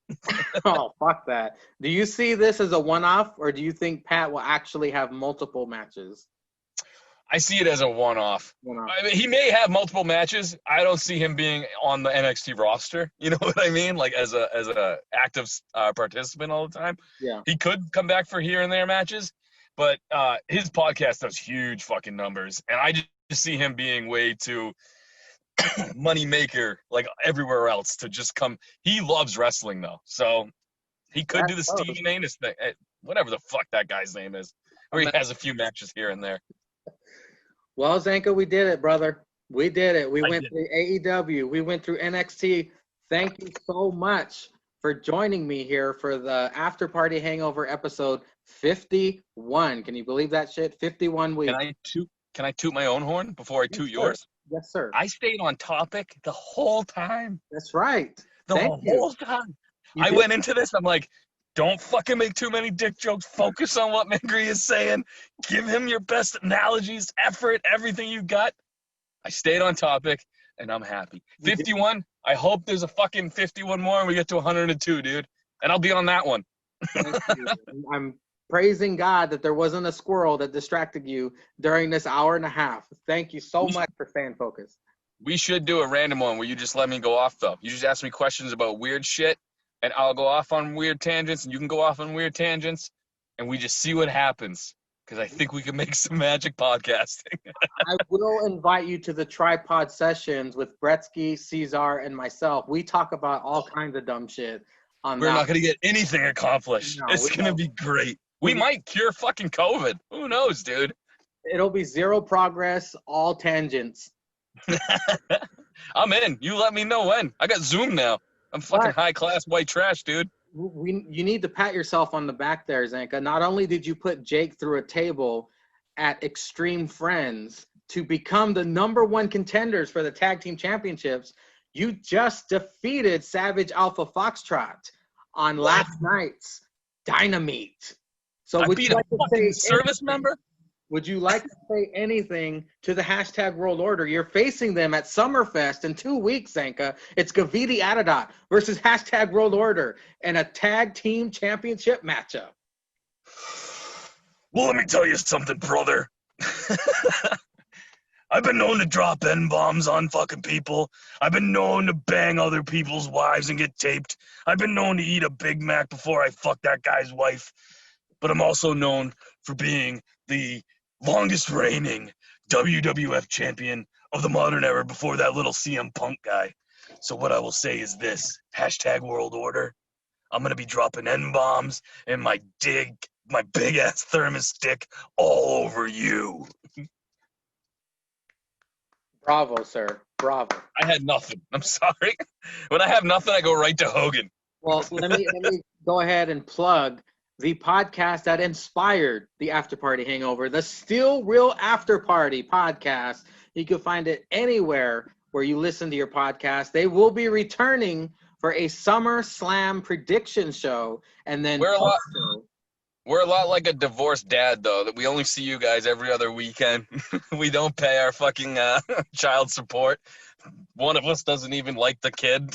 Oh, fuck that. Do you see this as a one-off, or do you think Pat will actually have multiple matches? I see it as a one-off. I mean, he may have multiple matches. I don't see him being on the NXT roster. You know what I mean? Like as a active participant all the time. Yeah. He could come back for here and there matches, but his podcast does huge fucking numbers, and I just see him being way too money maker like everywhere else to just come. He loves wrestling though, so he could do the Steven Anus thing, whatever the fuck that guy's name is, or he has a few matches here and there. Well, Zanca, we did it, brother. We did it. We went through AEW. We went through NXT. Thank you so much for joining me here for the After Party Hangover episode 51. Can you believe that shit? 51 weeks. Can I toot my own horn before I toot yours? Yes, sir. I stayed on topic the whole time. That's right. The whole time. I went into this, I'm like, don't fucking make too many dick jokes. Focus on what Mangry is saying. Give him your best analogies, effort, everything you got. I stayed on topic, and I'm happy. 51, I hope there's a fucking 51 more, and we get to 102, dude. And I'll be on that one. I'm praising God that there wasn't a squirrel that distracted you during this hour and a half. Thank you so much for staying focused. We should do a random one where you just let me go off, though. You just ask me questions about weird shit, and I'll go off on weird tangents, and you can go off on weird tangents, and we just see what happens, because I think we can make some magic podcasting. I will invite you to the tripod sessions with Bretsky, Cesar, and myself. We talk about all kinds of dumb shit. We're not going to get anything accomplished. No, it's going to be great. We might cure fucking COVID. Who knows, dude? It'll be zero progress, all tangents. I'm in. You let me know when. I got Zoom now. I'm fucking high-class white trash, dude. You need to pat yourself on the back there, Zanca. Not only did you put Jake through a table at Extreme Friends to become the #1 contenders for the Tag Team Championships, you just defeated Savage Alpha Foxtrot on last night's Dynamite. So would you like to say service member? Would you like to say anything to the #World Order? You're facing them at Summerfest in 2 weeks, Zanca. It's Gaviti Atadat versus #World Order and a tag team championship matchup. Well, let me tell you something, brother. I've been known to drop N-bombs on fucking people. I've been known to bang other people's wives and get taped. I've been known to eat a Big Mac before I fuck that guy's wife. But I'm also known for being the longest reigning WWF champion of the modern era before that little CM Punk guy. So what I will say is this, #World Order. I'm going to be dropping N-bombs and my big-ass thermos stick all over you. Bravo, sir. Bravo. I had nothing. I'm sorry. When I have nothing, I go right to Hogan. Well, let me go ahead and plug the podcast that inspired the After Party Hangover, the Still Real After Party podcast. You can find it anywhere where you listen to your podcast. They will be returning for a Summer Slam prediction show, and then We're a lot like a divorced dad, though, that we only see you guys every other weekend. We don't pay our fucking child support. One of us doesn't even like the kid.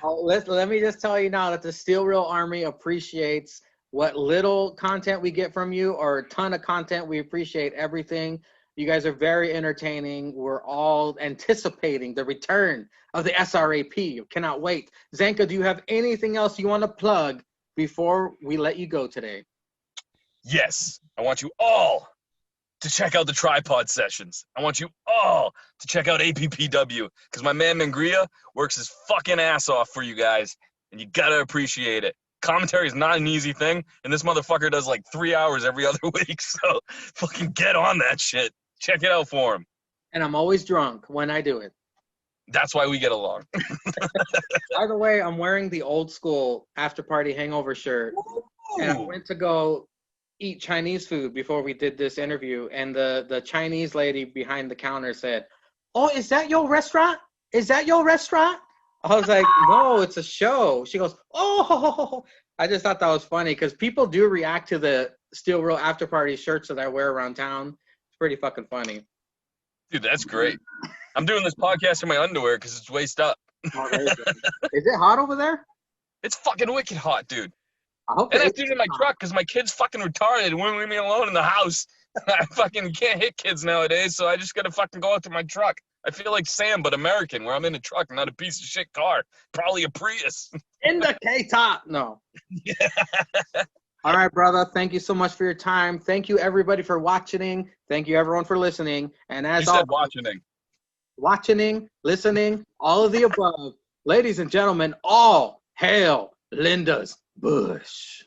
Let me just tell you now that the Steel Real Army appreciates what little content we get from you, or a ton of content. We appreciate everything. You guys are very entertaining. We're all anticipating the return of the SRAP. Cannot wait. Zanca, do you have anything else you want to plug before we let you go today? Yes. I want you all to check out the Tripod Sessions. I want you all to check out APPW, because my man Mangria works his fucking ass off for you guys, and you gotta appreciate it. Commentary is not an easy thing, and this motherfucker does like 3 hours every other week, so fucking get on that shit. Check it out for him. And I'm always drunk when I do it. That's why we get along. By the way, I'm wearing the old school After Party Hangover shirt. Ooh. And I went to go eat Chinese food before we did this interview, and the Chinese lady behind the counter said, "Oh, is that your restaurant? Is that your restaurant?" I was like, "No, it's a show." She goes, "Oh." I just thought that was funny, because people do react to the Steel Real After Party shirts that I wear around town. It's pretty fucking funny. Dude, that's great. I'm doing this podcast in my underwear because it's waist up. Oh, there you go. Is it hot over there? It's fucking wicked hot, dude. I hope And I it do it in my truck because my kid's fucking retarded and won't leave me alone in the house. I fucking can't hit kids nowadays, so I just gotta fucking go out to my truck. I feel like Sam, but American, where I'm in a truck, not a piece of shit car. Probably a Prius. in the K-top. No. Yeah. All right, brother. Thank you so much for your time. Thank you, everybody, for watching. Thank you, everyone, for listening. And as You said always, watching, listening, all of the above. Ladies and gentlemen, all hail Linda's Bush.